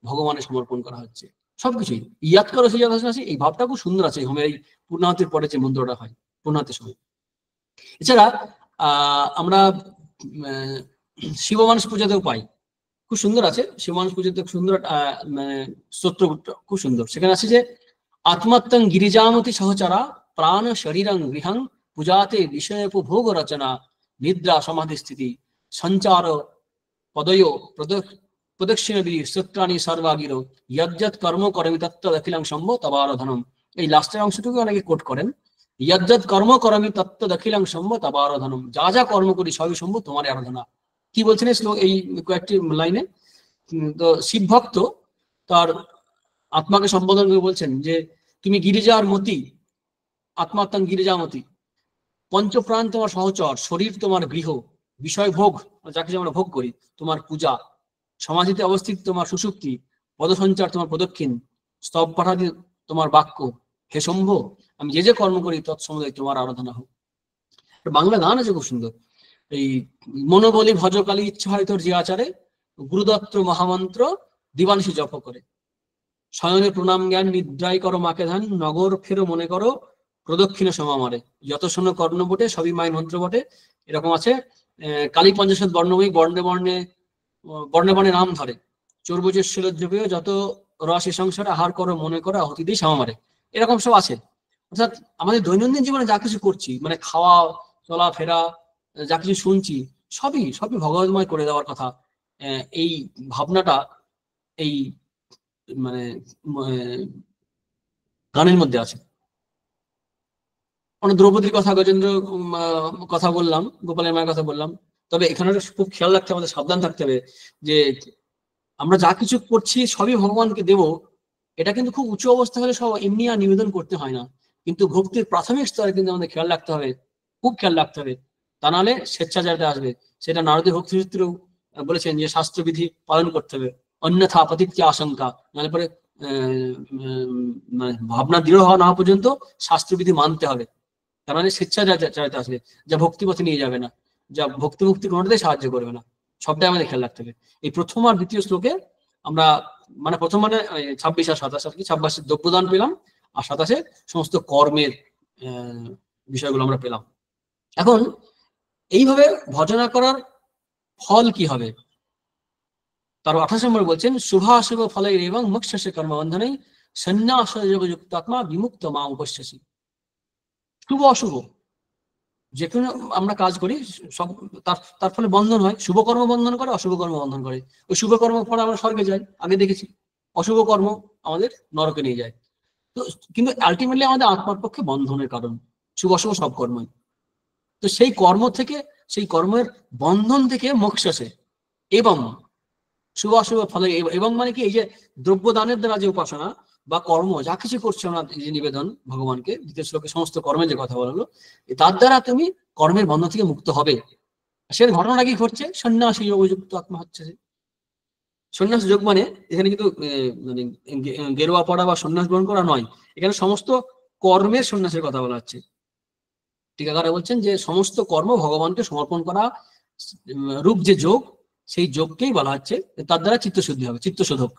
ভগবানের সমর্পণ করা হচ্ছে, সবকিছুই ইয়াদ করেছি, যথাসি। এই ভাবটা খুব সুন্দর আছে হোমের এই পূর্ণাহুতির পরে যে মন্ত্রটা হয় পূর্ণাহুতির সময়। এছাড়া আমরা শিব মানস পূজাতেও পাই, খুব সুন্দর আছে শিব মানস পূজাতে, সুন্দর স্তোত্র খুব সুন্দর। সেখানে আছে যে আত্মাত্মং গিরিজামতি সহচরা প্রাণ শরীরং গৃহং পূজাতে বিষয় উপভোগ রচনা নিদ্রা সমাধি স্থিতি সঞ্চার পদয় প্রদক্ষিণাবিধি সূত্রাণি সর্বাগিরো যজ্জৎ কর্ম করমি তত্ত্বদখিলাং সম্ভ তবারাধনম। এই লাস্টের অংশটুকু অনেকে কোট করেন, যজ্জৎ কর্ম করমি তত্ত্বদখিলাং সম্ভ তবারাধনম, যা যা কর্ম করি সবই সম্ভব তোমার আরাধনা। কি বলছেন এই কয়েকটি লাইনে? তো শিব ভক্ত তার আত্মাকে সম্বোধন করে বলছেন যে তুমি গিরিজার মতি, আত্মাত্মাং গিরিজামতি, পঞ্চপ্রাণ তোমার সহচর, শরীর তোমার গৃহ, বিষয় ভোগ যাকে আমরা ভোগ করি তোমার পূজা, সমাধিতে অবস্থিত তোমার সুষুপ্তি, পদসঞ্চার তোমার প্রদক্ষিণ, স্তব পাঠাদি তোমার বাক্য। হে শম্ভ, আমি যে যে কর্ম করি তৎসমুদয় তোমার আরাধনা হোক। বাংলা গান আছে খুব সুন্দর, এই মনোবলী ভজকালী ইচ্ছা হয় তোর যে আচারে, গুরুদত্ত মহামন্ত্র দিবানিশি জপ করে, শয়নে প্রণাম জ্ঞান নিদ্রায় করো মাকে ধ্যান, নগর ফেরো মনে করো প্রদক্ষিণ সমামারে, যত শোনো কর্ণ বটে সবই মায়ের মন্ত্র বটে। এরকম আছে কালী পঞ্চাশত বর্ণময়ী, বর্ণে বর্ণে বর্ণে বর্ণে নাম ধরে, চর্বুজের শিলজ্জপেয় যত রসে সংসারে আহার করো মনে করো আহুতি দিয়ে সমামারে। এরকম সব আছে। অর্থাৎ আমাদের দৈনন্দিন জীবনে যা কিছু করছি, মানে খাওয়া চলাফেরা যা কিছু শুনছি, সবই সবই ভগবতময় করে দেওয়ার কথা। এই ভাবনাটা এই মানে গানের মধ্যে আছে। অনেক দ্রৌপদীর কথা, গজেন্দ্র কথা বললাম, গোপালের মায়ের কথা বললাম। তবে এখানে খুব খেয়াল রাখতে হবে, আমাদের সাবধান থাকতে হবে যে আমরা যা কিছু করছি সবই ভগবানকে দেব, এটা কিন্তু খুব উঁচু অবস্থা হলে সব এমনি আর নিবেদন করতে হয় না। কিন্তু ভক্তির প্রাথমিক স্তরে কিন্তু আমাদের খেয়াল রাখতে হবে, খুব খেয়াল রাখতে হবে, তা নাহলে স্বেচ্ছাচারিতা আসবে। সেটা নারদের ভক্তি সূত্রেও বলেছেন যে শাস্ত্রবিধি পালন করতে হবে, অন্যথা প্রতীপ্তি আশঙ্কা, নাহলে পরে ভাবনা দৃঢ় হওয়া না পর্যন্ত শাস্ত্রবিধি মানতে হবে। তার মানে স্বেচ্ছাচারিতা আসবে, যা ভক্তিপথে নিয়ে যাবে না, যা ভক্তি মুক্তি কোনোটাতেই সাহায্য করবে না। সবটাই আমাদের খেয়াল রাখতে হবে। এই প্রথম আর দ্বিতীয় শ্লোকে আমরা মানে প্রথম মানে 26 আর 27 আর কি, 26 দ্রব্যদান পেলাম আর 27 সমস্ত কর্মের বিষয়গুলো আমরা পেলাম। এখন এইভাবে ভজনা করার ফল কি হবে? তার 28 নম্বর বলছেন, শুভাশুভ ফলের এবং মোক্ষে কর্মবন্ধনে সন্ন্যাস যোগযুক্ত আত্মা বিমুক্ত মা উপস্যসি। শুভ অশুভ যে কোনো আমরা কাজ করি, সব তার ফলে বন্ধন হয়। শুভ কর্ম বন্ধন করে, অশুভ কর্ম বন্ধন করে। ওই শুভ কর্ম ফলে আমরা স্বর্গে যাই, আগে দেখেছি। অশুভ কর্ম আমাদের নরকে নিয়ে যায়। তো কিন্তু আলটিমেটলি আমাদের আত্মার পক্ষে বন্ধনের কারণ শুভ অশুভ সব কর্মই। তো সেই কর্ম থেকে, সেই কর্মের বন্ধন থেকে মোক্ষ আসে। এবং শুভ অশুভ ফলে, এবং মানে কি, এই যে দ্রব্যদানের দ্বারা যে উপাসনা বা কর্ম যা কিছু করছে আমরা, যে নিবেদন ভগবানকে, দ্বিতীয় শ্লোকে সমস্ত কর্মের যে কথা বলা হলো, তার দ্বারা তুমি কর্মের বন্ধন থেকে মুক্ত হবে। সে ঘটনাটা কি ঘটছে? সন্ন্যাসী যোগযুক্ত আত্মা হচ্ছে। সন্ন্যাস যোগ মানে এখানে কিন্তু মানে গেরুয়া পড়া বা সন্ন্যাস গ্রহণ করা নয়, এখানে সমস্ত কর্মের সন্ন্যাসের কথা বলা হচ্ছে। টিকাকারা বলছেন যে সমস্ত কর্ম ভগবানকে সমর্পণ করা রূপ যে যোগ, সেই যোগকেই বলা হচ্ছে তার দ্বারা চিত্তশুদ্ধি হবে। চিত্তশোধক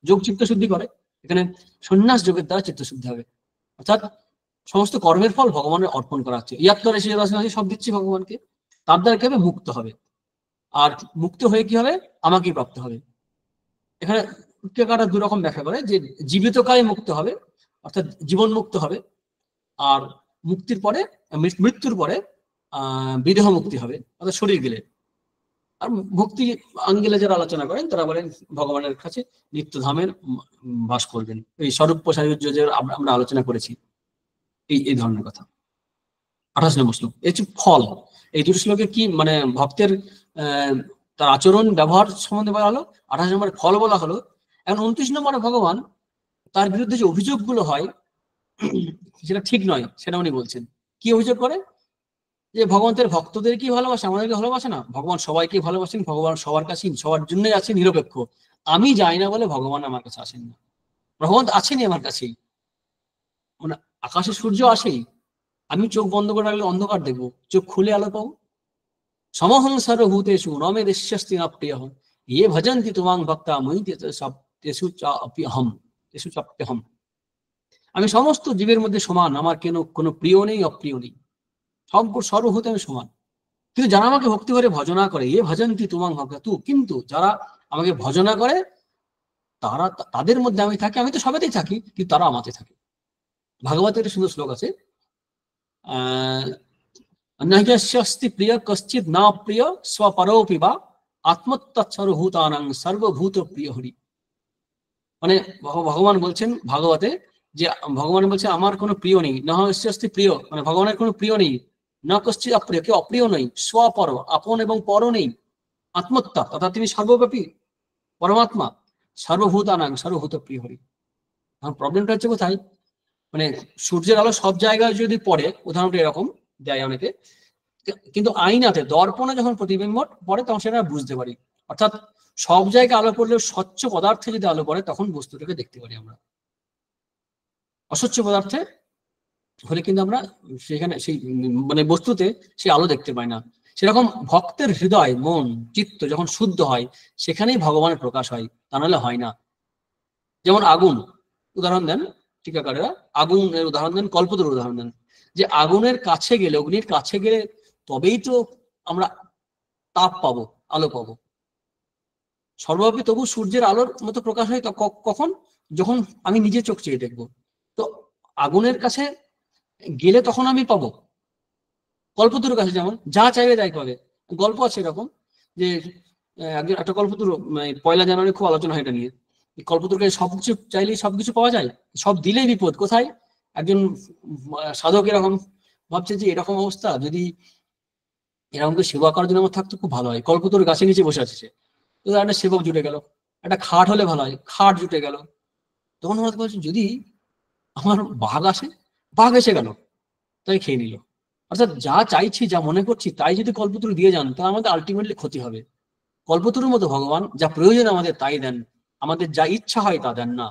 যোগ চিত্তশুদ্ধি করে, এখানে সন্ন্যাস যোগের দ্বারা চিত্তশুদ্ধি হবে। অর্থাৎ সমস্ত কর্মের ফল ভগবানের অর্পণ করা হচ্ছে। ইয়াত করে সে সব দিচ্ছি ভগবানকে, তার দ্বারা কি হবে? মুক্ত হবে। আর মুক্ত হয়ে কি হবে? আমাকেই প্রাপ্ত হবে। এখানে টিকাকারা দুই রকম ব্যাখ্যা করে, যে জীবিত কালে মুক্ত হবে, অর্থাৎ জীবন মুক্ত হবে, আর মুক্তির পরে, মৃত্যুর পরে বিদেহ মুক্তি হবে, অর্থাৎ শরীর গেলে। আর ভক্তি আঙ্গেলে যারা আলোচনা করেন তারা বলেন ভগবানের কাছে নিত্যধামের বাস করবেন। এই স্বরূপ সাহিত্য আমরা আলোচনা করেছি এই ধরনের কথা। 28 নম্বর শ্লোক, এই হচ্ছে ফল। এই দুটো শ্লোকে কি মানে ভক্তের তার আচরণ ব্যবহার সম্বন্ধে বলা হলো, 28 নম্বরে ফল বলা হলো। এখন 29 নম্বরে ভগবান তার বিরুদ্ধে যে অভিযোগগুলো হয় সেটা ঠিক নয়, সেটা উনি বলছেন। কি অভিযোগ করে? যে ভগবানের ভক্তদের কি ভালোবাসে, আমাদেরকে ভালোবাসে না। ভগবান সবাইকে ভালোবাসেন, ভগবান সবার কাছেই সবার জন্যই আছে, নিরপেক্ষ। আমি যাই না বলে ভগবান আমার কাছে আসেন না। ভগবান আছেনই আমার কাছেই, মানে আকাশে সূর্য আসেই, আমি চোখ বন্ধ করে রাখলে অন্ধকার দেখবো, চোখ খুলে আলো পাবো। সমহং সর্বভূতেষু ন মে দৃশ্যস্তি ন প্রিয়ঃ ইয়ে ভজন্তি তুমাং ভক্তা ময়ি তেষু চাপ্যহম। আমি সমস্ত জীবের মধ্যে সমান, আমার কোনো প্রিয় নেই, অপ্রিয় নেই, সর্বভূতে আমি সমান। কিন্তু যারা আমাকে ভক্তি করে ভজনা করে, ইয়ে ভজন্তি তুমাং ভক্তা তু, কিন্তু যারা আমাকে ভজনা করে তারা, তাদের মধ্যে আমি থাকি। আমি তো সবেতেই থাকি, কিন্তু তারা আমাতে থাকে। ভাগবতের একটা সুন্দর শ্লোক আছে, নাহিস্তি প্রিয় কশ্চিৎ না প্রিয় স্বপরোপি বা আত্মতৎসর্বভূতানাং সর্বভূত প্রিয় হরি। মানে ভগবান বলছেন ভাগবতে যে ভগবান বলছে আমার কোনো প্রিয় নেই, না অস্তি প্রিয়, মানে ভগবানের কোনো প্রিয় নেই, না কশ্চিৎ অপ্রিয়, কেউ অপ্রিয় নেই, স্বপর আপন এবং পর নেই, আত্মত্তা তথা তিনি সর্বব্যাপী পরমাত্মা, সর্বভূতানাং সর্বভূত প্রিয় হরি। এখন প্রবলেমটা হচ্ছে কোথায়, মানে সূর্যের আলো সব জায়গায় যদি পড়ে, উদাহরণটা এরকম দেয় অনেকে, কিন্তু আয়নাতে দর্পণে যখন প্রতিবিম্ব পড়ে তখন সেটা বুঝতে পারি। অর্থাৎ সব জায়গায় আলো পড়লেও স্বচ্ছ পদার্থে যদি আলো পড়ে তখন বস্তুটাকে দেখতে পারি আমরা। অস্বচ্ছ পদার্থে হলে কিন্তু আমরা সেখানে সেই মানে বস্তুতে সেই আলো দেখতে পাই না। সেরকম ভক্তের হৃদয় মন চিত্ত যখন শুদ্ধ হয় সেখানেই ভগবানের প্রকাশ হয়, তা নাহলে হয় না। যেমন আগুন উদাহরণ দেন টিকাকারেরা, আগুনের উদাহরণ দেন, কল্পতরুর উদাহরণ দেন, যে আগুনের কাছে গেলে, অগ্নির কাছে গেলে তবেই তো আমরা তাপ পাবো, আলো পাবো। সর্বব্যাপী তবু সূর্যের আলোর মতো প্রকাশ হয় কখন, যখন আমি নিজে চোখ চেয়ে দেখবো। তো আগুনের কাছে গেলে তখন আমি পাবো। কল্পতরুর কাছে যেমন যা চাইবে তাই পাবে। গল্প আছে এরকম যে একজন একটা কল্পতরু, পয়লা জানুয়ারি খুব আলোচনা হয় এটা নিয়ে, কল্পতরুর কাছে সবকিছু চাইলেই সবকিছু পাওয়া যায়, সব দিলেই বিপদ কোথায়। একজন সাধক এরকম ভাবছে যে এরকম অবস্থা, যদি এরকম করে সেবা করার জন্য আমার থাকতো খুব ভালো হয়। কল্পতরুর গাছে নিচে বসে আছে সে, তো একটা সেবক জুটে গেল, একটা খাট হলে ভালো হয়, খাট জুটে গেল। তখন ওরা বলছেন যদি আমার বাঘ আসে, বাঘ এসে গেল, তাই খেয়ে নিল। অর্থাৎ যা চাইছি যা মনে করছি তাই যদি কল্পতরু দিয়ে যান তাহলে আমাদের আলটিমেটলি ক্ষতি হবে। কল্পতরুর মতো ভগবান যা প্রয়োজন আমাদের তাই দেন, আমাদের যা ইচ্ছা হয় তা দেন না।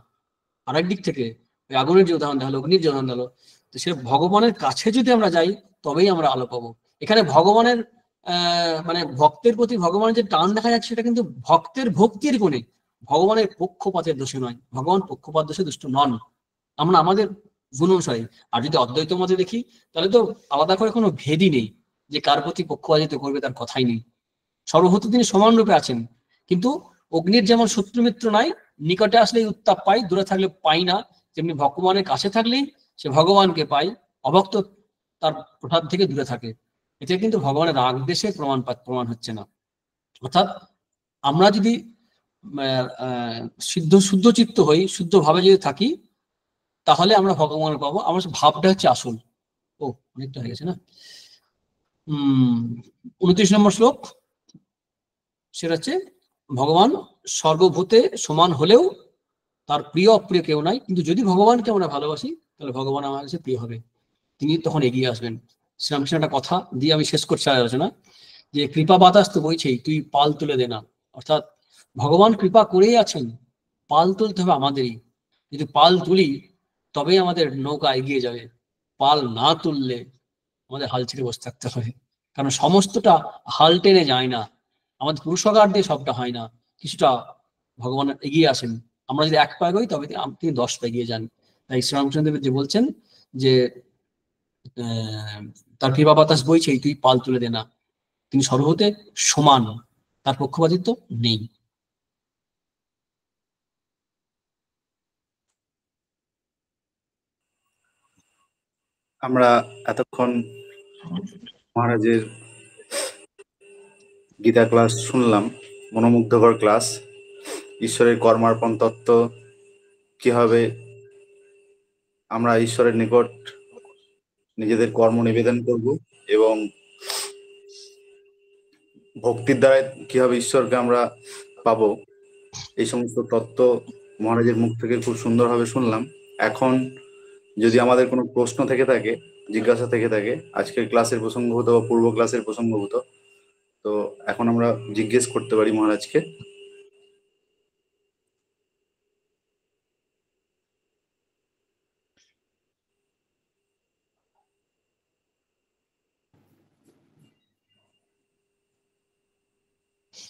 আরেক দিক থেকে ওই আগুনের যে উদাহরণ দেখালো, অগ্নির যে উদাহরণ দিলো, তো সে ভগবানের কাছে যদি আমরা যাই তবেই আমরা আলো পাবো। এখানে ভগবানের মানে ভক্তের প্রতি ভগবানের যে টান দেখা যাচ্ছে সেটা কিন্তু ভক্তের ভক্তির গুণে, ভগবানের পক্ষপাতের দোষে নয়। ভগবান পক্ষপাত দোষে দুষ্ট নন, আমরা আমাদের গুণ অনুসারে। আর যদি অদ্বৈত মতে দেখি তাহলে তো আলাদা করে কোনো ভেদই নেই, যে কার প্রতি পক্ষপাতিত্ব করবে তার কথাই নেই। সর্বভূত তিনি সমান রূপে আছেন, কিন্তু অগ্নির যেমন শত্রু মিত্র নাই, নিকটে আসলেই উত্তাপ পাই, দূরে থাকলে পাই না, তেমনি ভগবানের কাছে থাকলেই সে ভগবানকে পাই, অভক্ত তার প্রসাদ থেকে দূরে থাকে। এতে কিন্তু ভগবানের রাগ দেশে প্রমাণ হচ্ছে না। অর্থাৎ আমরা যদি শুদ্ধ চিত্ত হই, শুদ্ধ ভাবে যদি থাকি, তাহলে আমরা ভগবানের পাবো। আমার ভাবটা হচ্ছে আসল। ও অনেকটা হয়ে গেছে না। 29 নম্বর শ্লোক, সেটা হচ্ছে ভগবান সর্বভূতে সমান হলেও তার প্রিয় অপ্রিয় কেউ নাই, কিন্তু যদি ভগবানকে আমরা ভালোবাসি তাহলে ভগবান আমার কাছে প্রিয় হবে, তিনি তখন এগিয়ে আসবেন। শ্রীরামকৃষ্ণ একটা কথা দিয়ে আমি শেষ করছি আলোচনা, যে কৃপা বাতাস তো বইছেই, তুই পাল তুলে দে না। অর্থাৎ ভগবান কৃপা করেই আছেন, পাল তুলতে হবে আমাদেরই। যদি পাল তুলি তবেই আমাদের নৌকা এগিয়ে যাবে, পাল না তুললে আমাদের হাল ছেড়ে বসে থাকতে হবে। কারণ সমস্তটা হাল টেনে যায় না, আমাদের পুরুষকার দিয়ে সবটা হয় না, কিছুটা ভগবান এগিয়ে আসেন। আমরা যদি এক পা এগোই তবে তিনি 10 পা এগিয়ে যান। তাই শ্রীরামচন্দ্র যে বলছেন যে তার কৃপা বাতাস বইছে, তুই পাল তুলে দে না, তিনি সর্বভূতে সমান, তার পক্ষপাতিত্ব নেই। আমরা এতক্ষণ মহারাজের গীতা ক্লাস শুনলাম, মনোমুগ্ধকর ক্লাস। ঈশ্বরের কর্মার্পণ তত্ত্ব, কিভাবে আমরা ঈশ্বরের নিকট নিজেদের কর্ম নিবেদন করব এবং ভক্তির দ্বারা কিভাবে ঈশ্বরকে আমরা পাবো, এই সমস্ত তত্ত্ব মহারাজের মুখ থেকে খুব সুন্দরভাবে শুনলাম। এখন যদি আমাদের কোনো প্রশ্ন থেকে থাকে, জিজ্ঞাসা থেকে থাকে, আজকের ক্লাসের প্রসঙ্গভূত বা পূর্ব ক্লাসের প্রসঙ্গভূত, তো এখন আমরা জিজ্ঞেস করতে পারি মহারাজকে।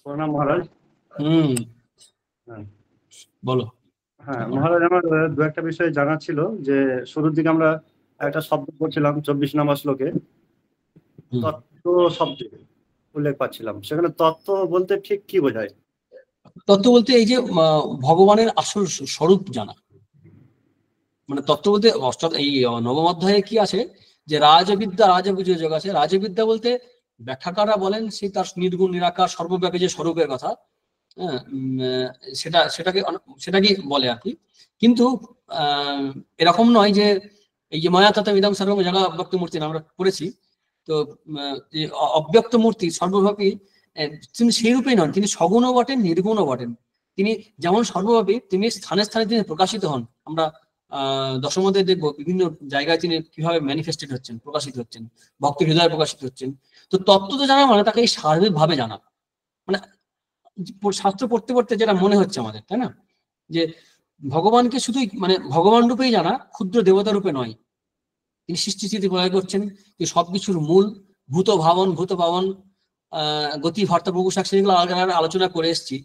প্রণাম মহারাজ। বলো। হ্যাঁ মহারাজ, আমার দু একটা বিষয় জানা ছিল। যে শুরুর দিকে আমরা একটা শব্দ পড়ছিলাম 24 নম্বর শ্লোকে, তত্ত্ব শব্দ উল্লেখ পাচ্ছিলাম, সেখানে তত্ত্ব বলতে ঠিক কি বোঝায়? তত্ত্ব বলতে এই যে ভগবানের আসল স্বরূপ জানা, মানে তত্ত্ব বলতে অর্থাৎ এই নবম অধ্যায়ে কি আছে যে রাজবিদ্যা রাজগুজ যোগ আছে। রাজবিদ্যা বলতে ব্যাখ্যাকাররা বলেন সেই তার নির্গুণ নিরাকার সর্বব্যাপী যে স্বরূপের কথা, হ্যাঁ, সেটাকে বলে আর কি। কিন্তু এরকম নয় যে এই যে মায়া তথা বিধান সর্ব জায়গা অব্যক্ত মূর্তি আমরা পড়েছি, তো অব্যক্ত মূর্তি সর্বব্যাপী তিনি সেই রূপেই নন, তিনি সগুণও বটেন নির্গুণও বটেন। তিনি যেমন সর্বব্যাপী তিনি স্থানে স্থানে তিনি প্রকাশিত হন। আমরা দশমতে দেখবো বিভিন্ন জায়গায় তিনি কিভাবে ম্যানিফেস্টেড হচ্ছেন, প্রকাশিত হচ্ছেন, ভক্তের হৃদয়ে প্রকাশিত হচ্ছেন। তো তত্ত্ব তো জানা মানে তাকে এই সার্বিক ভাবে জানা, মানে শাস্ত্র পড়তে পড়তে যেটা মনে হচ্ছে আমাদের, তাই না, যে ভগবানকে শুধু মানে ভগবান রূপেই জানা, ক্ষুদ্র দেবতা রূপে নয়। তিনি সৃষ্টি স্থিতি প্রলয় করছেন, তিনি সবকিছুর মূল, ভূত ভাবন গতি ভর্তা প্রভুষাক, সেগুলো আলোচনা করে এসেছি।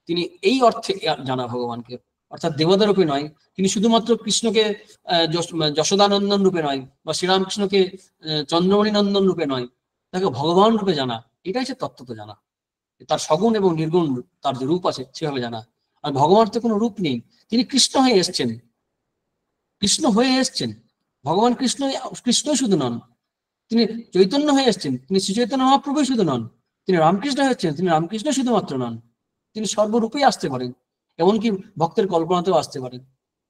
তিনি এই অর্থে জানা ভগবানকে, অর্থাৎ দেবতা রূপে নয়। তিনি শুধুমাত্র কৃষ্ণকে যশোদানন্দন রূপে নয়, বা শ্রীরামকৃষ্ণকে চন্দ্রমণি নন্দন রূপে নয়, তাকে ভগবান রূপে জানা। এটাই হচ্ছে তত্ত্ব জানা। তার সগুণ এবং নির্গুণ তার যে রূপ আছে সেভাবে জানা। আর ভগবান তো কোনো রূপ নেই, তিনি কৃষ্ণ হয়ে এসছেন, ভগবান কৃষ্ণই শুধু নন, তিনি চৈতন্য হয়ে এসছেন, তিনি শ্রী চৈতন্য মহাপ্রভুই শুধু নন, তিনি রামকৃষ্ণ হয়েছেন, তিনি রামকৃষ্ণ শুধুমাত্র নন, তিনি সর্বরূপেই আসতে পারেন, এমনকি ভক্তের কল্পনাতেও আসতে পারেন।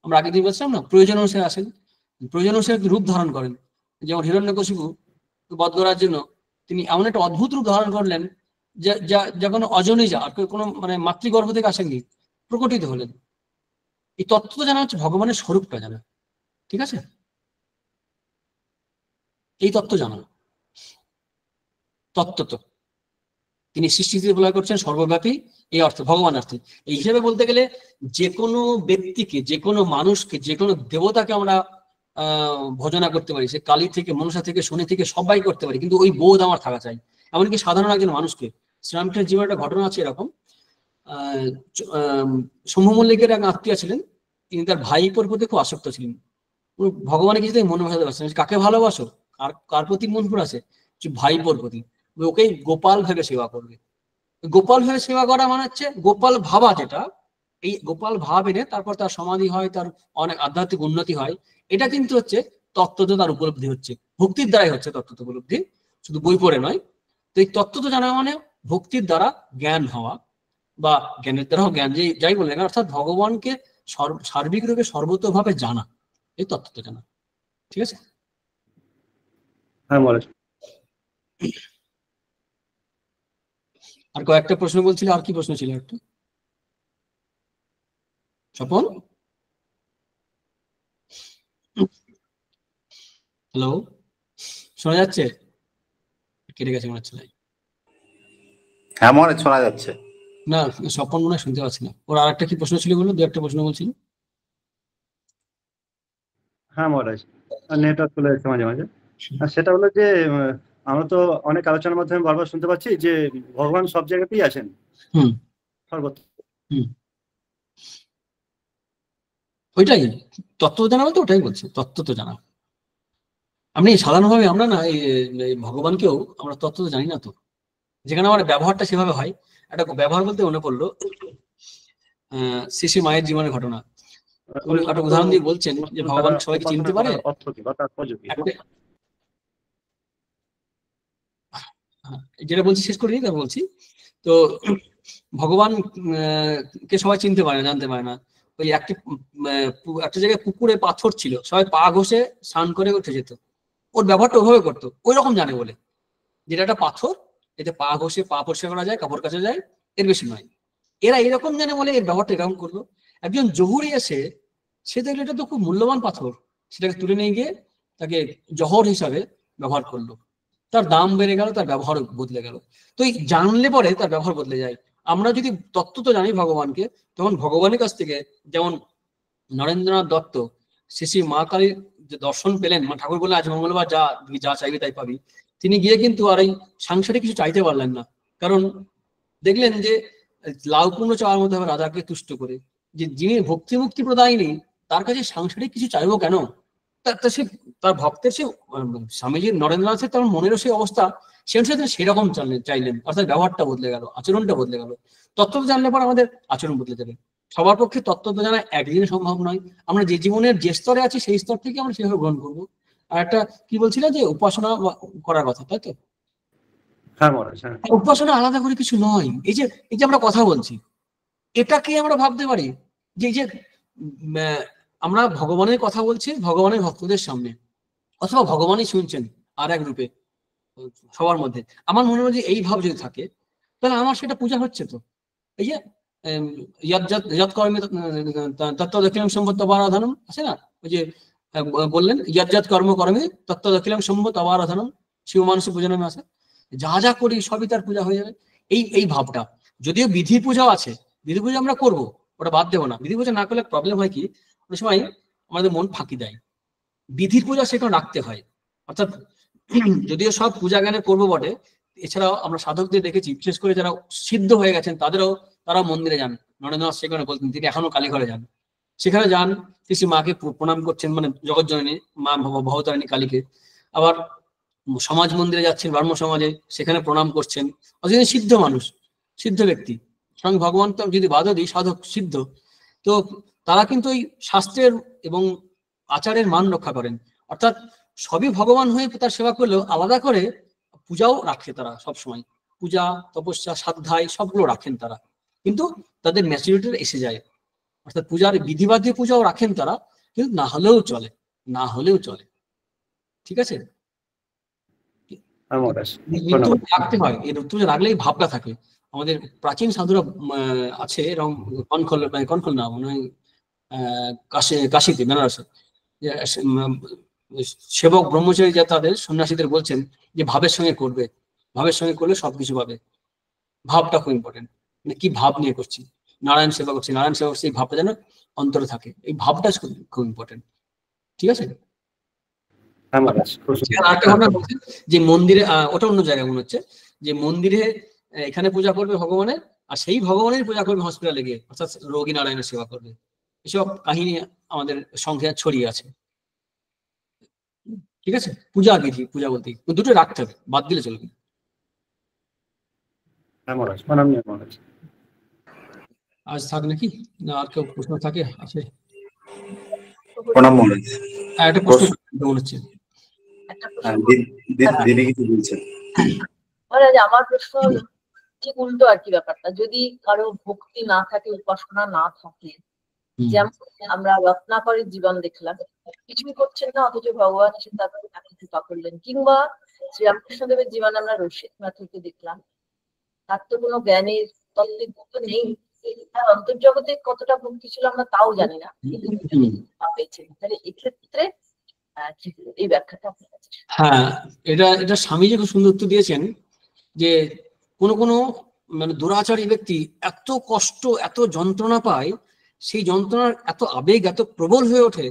আমরা আগের দিন বলছিলাম না, প্রয়োজন অনুসারে আসেন, প্রয়োজন অনুসারে রূপ ধারণ করেন। যেমন হিরণ্যকশিপু বধ করার জন্য তিনি এমন একটা অদ্ভুত রূপ ধারণ করলেন যা কোনো অজনীজা, আর কোনো মানে মাতৃগর্ভ থেকে আসেননি, প্রকটিত হলেন। এই তত্ত্ব জানা হচ্ছে ভগবানের স্বরূপটা জানা, ঠিক আছে? এই তত্ত্ব জানা তত্ত্ব তিনি সৃষ্টিতে প্রলয় করছেন সর্বব্যাপী, এই অর্থে ভগবান অর্থে। এই হিসেবে বলতে গেলে যে কোনো ব্যক্তিকে, যে কোনো মানুষকে, যে কোনো দেবতাকে আমরা ভজনা করতে পারি, সে কালী থেকে মনসা থেকে শনি থেকে সবাই করতে পারি, কিন্তু ওই বোধ আমার থাকা চাই। এমনকি সাধারণ একজন মানুষকে, শ্রীরামকৃষ্ণের জীবনে একটা ঘটনা আছে এরকম। শম্ভু মল্লিকের এক আত্মীয় ছিলেন, তিনি তার ভাইপোর প্রতি খুব আসক্ত ছিলেন। ভগবানের কিছুতেই মন ভাসাতে পারছেন, কাকে ভালোবাসো, কার প্রতি মন আছে, ভাইপোর প্রতি। ওকেই গোপাল ভেবে সেবা করবে। গোপাল ভেবে সেবা করা মানে হচ্ছে গোপাল ভাবা, যেটা এই গোপাল ভাব এনে তারপর তার সমাধি হয়, তার অনেক আধ্যাত্মিক উন্নতি হয়। এটা কিন্তু হচ্ছে তত্ত্বত তার উপলব্ধি হচ্ছে, ভক্তির দ্বারাই হচ্ছে তত্ত্বত উপলব্ধি, শুধু বই পড়ে নয়। তো এই তত্ত্বত জানা মানে ভক্তির দ্বারা জ্ঞান হওয়া, বা জ্ঞানের দ্বারাও জ্ঞান, যাই বললেন, অর্থাৎ ভগবানকে সার্বিক রূপে সর্বতভাবে জানা, এই তত্ত্বত জানা, ঠিক আছে? হ্যাঁ বলে। আর কয়েকটা প্রশ্ন বলছিল, আর কি প্রশ্ন ছিল একটা? স্বপন, হ্যালো, শোনা যাচ্ছে? কেটে গেছে মনে হচ্ছে। হ্যাঁ মনে শোনা যাচ্ছে না, স্বপন মনে হয় শুনতে পাচ্ছি না। ওর আর একটা কি প্রশ্ন ছিল বললো, দু একটা প্রশ্ন বলছিল। হ্যাঁ মহারাজ, নেটওয়ার্ক চলে যাচ্ছে মাঝে মাঝে। আর সেটা হলো যে আমরা তো অনেক আলোচনার মাধ্যমে বারবার শুনতে পাচ্ছি যে ভগবান সব জায়গাতেই আছেন, সর্বত্র। ওইটাই তত্ত্ব জানা বলতে, ওটাই বলছি, তত্ত্ব তো জানা। আমি সাধারণভাবে আমরা না এই ভগবানকেও আমরা তত্ত্ব তো জানি না তো, যেখানে আমার ব্যবহারটা সেভাবে হয়। একটা ব্যবহার বলতে মনে পড়লো শ্রী মায়ের জীবনের ঘটনা। একটা উদাহরণ দিয়ে বলছেন যে ভগবান সবাইকে চিনতে পারে, যেটা বলছি শেষ করিনি, তা বলছি। তো ভগবান কে সবাই চিনতে পারে না, জানতে পারে না। ওই একটা জায়গায় পুকুরে পাথর ছিল, সবাই পা ঘষে স্নান করে উঠে যেত। ওর ব্যবহারটা ওভাবে করতো, ওই রকম জানে বলে, যেটা একটা পাথর, এতে পা ঘষে পা পরিষ্কার করা যায়, কাপড় কাচা যায়, এর বেশি নয়। এরা এরকম জানে বলে এর ব্যবহারটা এরকম করলো। একজন জহুরি এসে সে দেখলো এটা তো খুব মূল্যবান পাথর, সেটাকে তুলে নিয়ে গিয়ে তাকে জহর হিসাবে ব্যবহার করলো। তার দাম বেড়ে গেল, তার ব্যবহার বদলে গেল। তো এই জানলে পরে তার ব্যবহার বদলে যায়। আমরা যদি তত্ত্ব তো জানি ভগবানকে, তখন ভগবানের কাছ থেকে, যেমন নরেন্দ্রনাথ দত্ত শ্রী মা কালীর যে দর্শন পেলেন, মা ঠাকুর বলে আজ মঙ্গলবার যা চাইবে তাই পাবি, তিনি গিয়ে কিন্তু আর এই সাংসারিক কিছু চাইতে পারলেন না। কারণ দেখলেন যে লাউ কুমড়ো চাওয়ার মতো হবে রাজাকে তুষ্ট করে, যে যিনি ভক্তি মুক্তি প্রদায়িনী, তার কাছে সাংসারিক কিছু চাইবো কেন? তার ভক্তের সে স্বামীজির নরেন্দ্রনাথের তার মনেরও সেই অবস্থা, সে অনুসারে সেরকম চাইলেন, অর্থাৎ ব্যবহারটা বদলে গেল, আচরণটা বদলে গেল। তত্ত্ব জানলে পর আমাদের আচরণ বদলে যাবে। সবার পক্ষে তত্ত্ব জানা একদিনে সম্ভব নয়। আমরা যে জীবনের যে স্তরে আছি সেই স্তর থেকে আমরা সেভাবে গ্রহণ করবো। আর একটা কি বলছিল যে উপাসনা করার কথা, তাই তো? হ্যাঁ মহারাজ, হ্যাঁ উপাসনা আলাদা করে কিছু নয়। এই যে আমরা কথা বলছি, এটাকে আমরা ভাবতে পারি যে এই যে আমরা ভগবানের কথা বলছি ভগবানের ভক্তদের সামনে, অথবা ভগবানই শুনছেন আর এক রূপে সবার মধ্যে। আমার মনে হয় যে এই ভাব যদি থাকে, তাহলে আমার সেটা পূজা হচ্ছে। তো এই যে ইয়াত কর্মে তত্ত্ব দক্ষিণাং সম্ভব আরাধনম আছে না, ওই যে বললেন ইয়াত কর্ম কর্মে তত্ত্ব দক্ষিণাং সম্ভব আরাধনম, শিব মানুষ পূজনমে আছে, যা যা করি সবই তার পূজা হয়ে যাবে। এই ভাবটা, যদিও বিধি পূজাও আছে, বিধি পূজা আমরা করবো, ওটা বাদ দেবো না। বিধি পূজা না করলে প্রবলেম হয় কি, অনেক সময় আমাদের মন ফাঁকি দেয়। বিধির পূজা সেখানে রাখতে হয়। অর্থাৎ যদিও সব পূজা জ্ঞানে করবো বটে, এছাড়াও আমরা সাধকদের দেখেছি, বিশেষ করে যারা সিদ্ধ হয়ে গেছেন তারা মন্দিরে যান। নরেন্দ্রনাথ সেখানে বলতেন, তিনি এখনো কালীঘরে যান, সেখানে যান, শ্রী মাকে প্রণাম করছেন, মানে জগৎজননী মা ভবতারিণী কালীকে। আবার সমাজ মন্দিরে যাচ্ছেন, ব্রাহ্ম সমাজে, সেখানে প্রণাম করছেন। অথচ সিদ্ধ মানুষ, সিদ্ধ ব্যক্তি, স্বয়ং ভগবান তো যদি বাদও দিই সাধক সিদ্ধ, তো তারা কিন্তু ওই শাস্ত্রের এবং আচারের মান রক্ষা করেন। অর্থাৎ সবই ভগবান হয়ে তার সেবা করলেও আলাদা করে পূজাও রাখে তারা সবসময়। পূজা, তপস্যা, সাধ্যায় সবগুলো রাখেন তারা, কিন্তু তাদের ম্যাচুরিটি এসে যায়। অর্থাৎ পূজার বিধিবাদী পূজাও রাখেন তারা, কিন্তু না হলেও চলে, না হলেও চলে। ঠিক আছে, হ্যাঁ মহারাজ, ঋতু রাখতে হয়। এই ঋতু রাখলেই ভাবটা থাকে। আমাদের প্রাচীন সাধুরা আছে এরকম, কনখল না মনে হয়, কাশীতে বেনারসে সেবক ব্রহ্মচারী যা তাদের সন্ন্যাসীদের বলছেন যে ভাবের সঙ্গে করবে, ভাবের সঙ্গে করলে সবকিছু পাবে। ভাবটা খুব ইম্পর্টেন্ট, মানে কি ভাব নিয়ে করছি। নারায়ণ সেবা করছি, নারায়ণ সেবা করছি, এই ভাবটা যেন অন্তরে থাকে, এই ভাবটা খুব ইম্পর্টেন্ট। ঠিক আছে। হ্যাঁ মহারাজ, আরেকটা ভাবনা বলছে যে মন্দিরে, ওটা অন্য জায়গায় মনে হচ্ছে যে মন্দিরে এখানে পূজা করবে ভগবানের, আর সেই ভগবানের পূজা করবে হসপিটালে গিয়ে, অর্থাৎ রোগী নারায়ণের সেবা করবে। এসব কাহিনী আমাদের সংখ্যা ছড়িয়ে আছে। ঠিক আছে, পূজা আর বিধি, পূজা বলতে দুটো রাখতে হবে, বাদ দিলে চলবে। হ্যাঁ মহারাজ, প্রণাম নিয়ে মহারাজ। আজ থাক নাকি, না আর কেউ প্রশ্ন থাকে? আছে প্রণাম মহারাজ। একটা প্রশ্ন মনে হচ্ছে, দিদি কিছু বলছেন? মহারাজ আমার প্রশ্ন হলো ঠিক উল্টো আর কি ব্যাপারটা, যদি কারো ভক্তি না থাকে, উপাসনা না থাকে, যেমন আমরা রত্নাকরের জীবন দেখলাম, কিছুই করছেন না অথচ ভগবান এসে তাকে কৃপা করলেন, কিংবা শ্রীরামকৃষ্ণদেবের জীবন আমরা রসিক নাথকে দেখলাম, তার তো কোনো জ্ঞানের তত্ত্ব নেই, তার অন্তর্জগতে কতটা ভক্তি ছিল আমরা তাও জানি না, কিন্তু পেয়েছেন। তাহলে এক্ষেত্রে এই ব্যাখ্যাটা আপনার কাছে। হ্যাঁ, এটা স্বামীজি খুব সুন্দর উত্তর দিয়েছেন যে কোনো মানে দুরাচারী ব্যক্তি এত কষ্ট, এত যন্ত্রণা পায়, সেই যন্ত্রণার এত আবেগ এত প্রবল হয়ে ওঠে,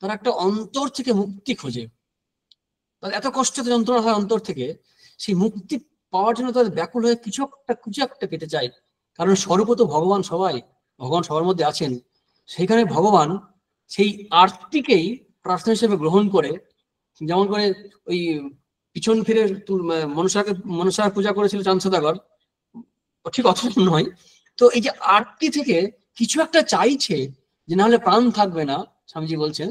তারা একটা অন্তর থেকে মুক্তি খোঁজে। তাদের এত কষ্ট, যন্ত্রণা হয় অন্তর থেকে, সেই মুক্তি পাওয়ার জন্য তাদের ব্যাকুল হয়ে কিছু একটা পেতে চায়। কারণ স্বরূপ তো ভগবান সবার মধ্যে আছেন। সেইখানে ভগবান সেই আরতিকেই প্রার্থনা হিসেবে গ্রহণ করে, যেমন করে ওই পিছন ফিরে মনসার পূজা করেছিল চাঁদ সদাগর, ঠিক অতটা নয়। তো এই যে আরতি থেকে কিছু একটা চাইছে, যে না হলে প্রাণ থাকবে না, স্বামীজি বলছেন,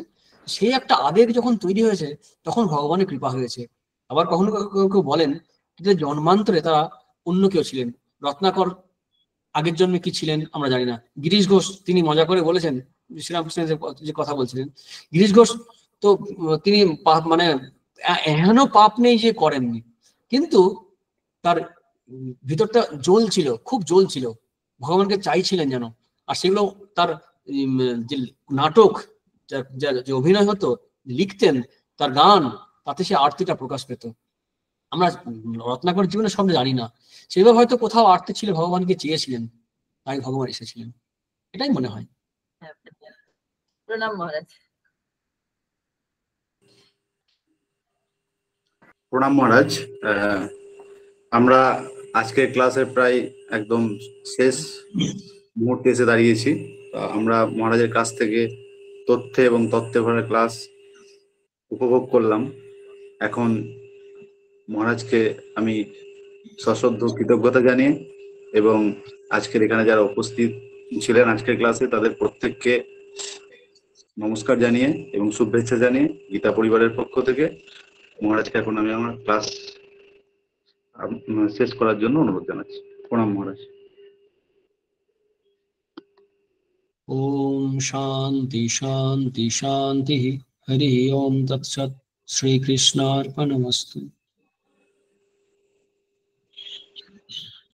সেই একটা আবেগ যখন তৈরি হয়েছে, তখন ভগবানের কৃপা হয়েছে। আবার কখনো কেউ বলেন যে জন্মান্তরে তারা অন্য কেউ ছিলেন, রত্নাকর আগের জন্মে কি ছিলেন আমরা জানি না। গিরিশ ঘোষ তিনি মজা করে বলেছেন, শ্রীরামকৃষ্ণের যে কথা বলছিলেন, গিরিশ ঘোষ তো তিনি মানে এহেন পাপ নেই যে করেননি, কিন্তু তার ভিতরটা জ্বলছিল, খুব জ্বলছিল, ভগবানকে চাইছিলেন যেন। আর সেগুলো তার যে নাটক, যে অভিনয় হতো, লিখতেন, তার গান, তাতে সে আরতিটা প্রকাশ পেত। আমরা রত্নাকর জীবনের সব জানি না, সেভাবে হয়তো কোথাও আরতি ছিল, ভগবানকে চেয়েছিলেন, তাই ভগবান এসেছিলেন, এটাই মনে হয়। প্রণাম মহারাজ। প্রণাম মহারাজ। আমরা আজকের ক্লাসের প্রায় একদম শেষ মুহূর্তে এসে দাঁড়িয়েছি। আমরা মহারাজের কাছ থেকে তথ্যে এবং তত্ত্বে ভরা ক্লাস উপভোগ করলাম। এখন মহারাজকে আমি সশ্রদ্ধ কৃতজ্ঞতা জানিয়ে এবং আজকের এখানে যারা উপস্থিত ছিলেন আজকের ক্লাসে, তাদের প্রত্যেককে নমস্কার জানিয়ে এবং শুভেচ্ছা জানিয়ে গীতা পরিবারের পক্ষ থেকে মহারাজকে এখন আমি আমার ক্লাস শেষ করার জন্য অনুরোধ জানাচ্ছি। প্রণাম মহারাজ। ओम शांति शांति शांति। हरि ओम तत्सत्। श्री कृष्णार्पणमस्तु।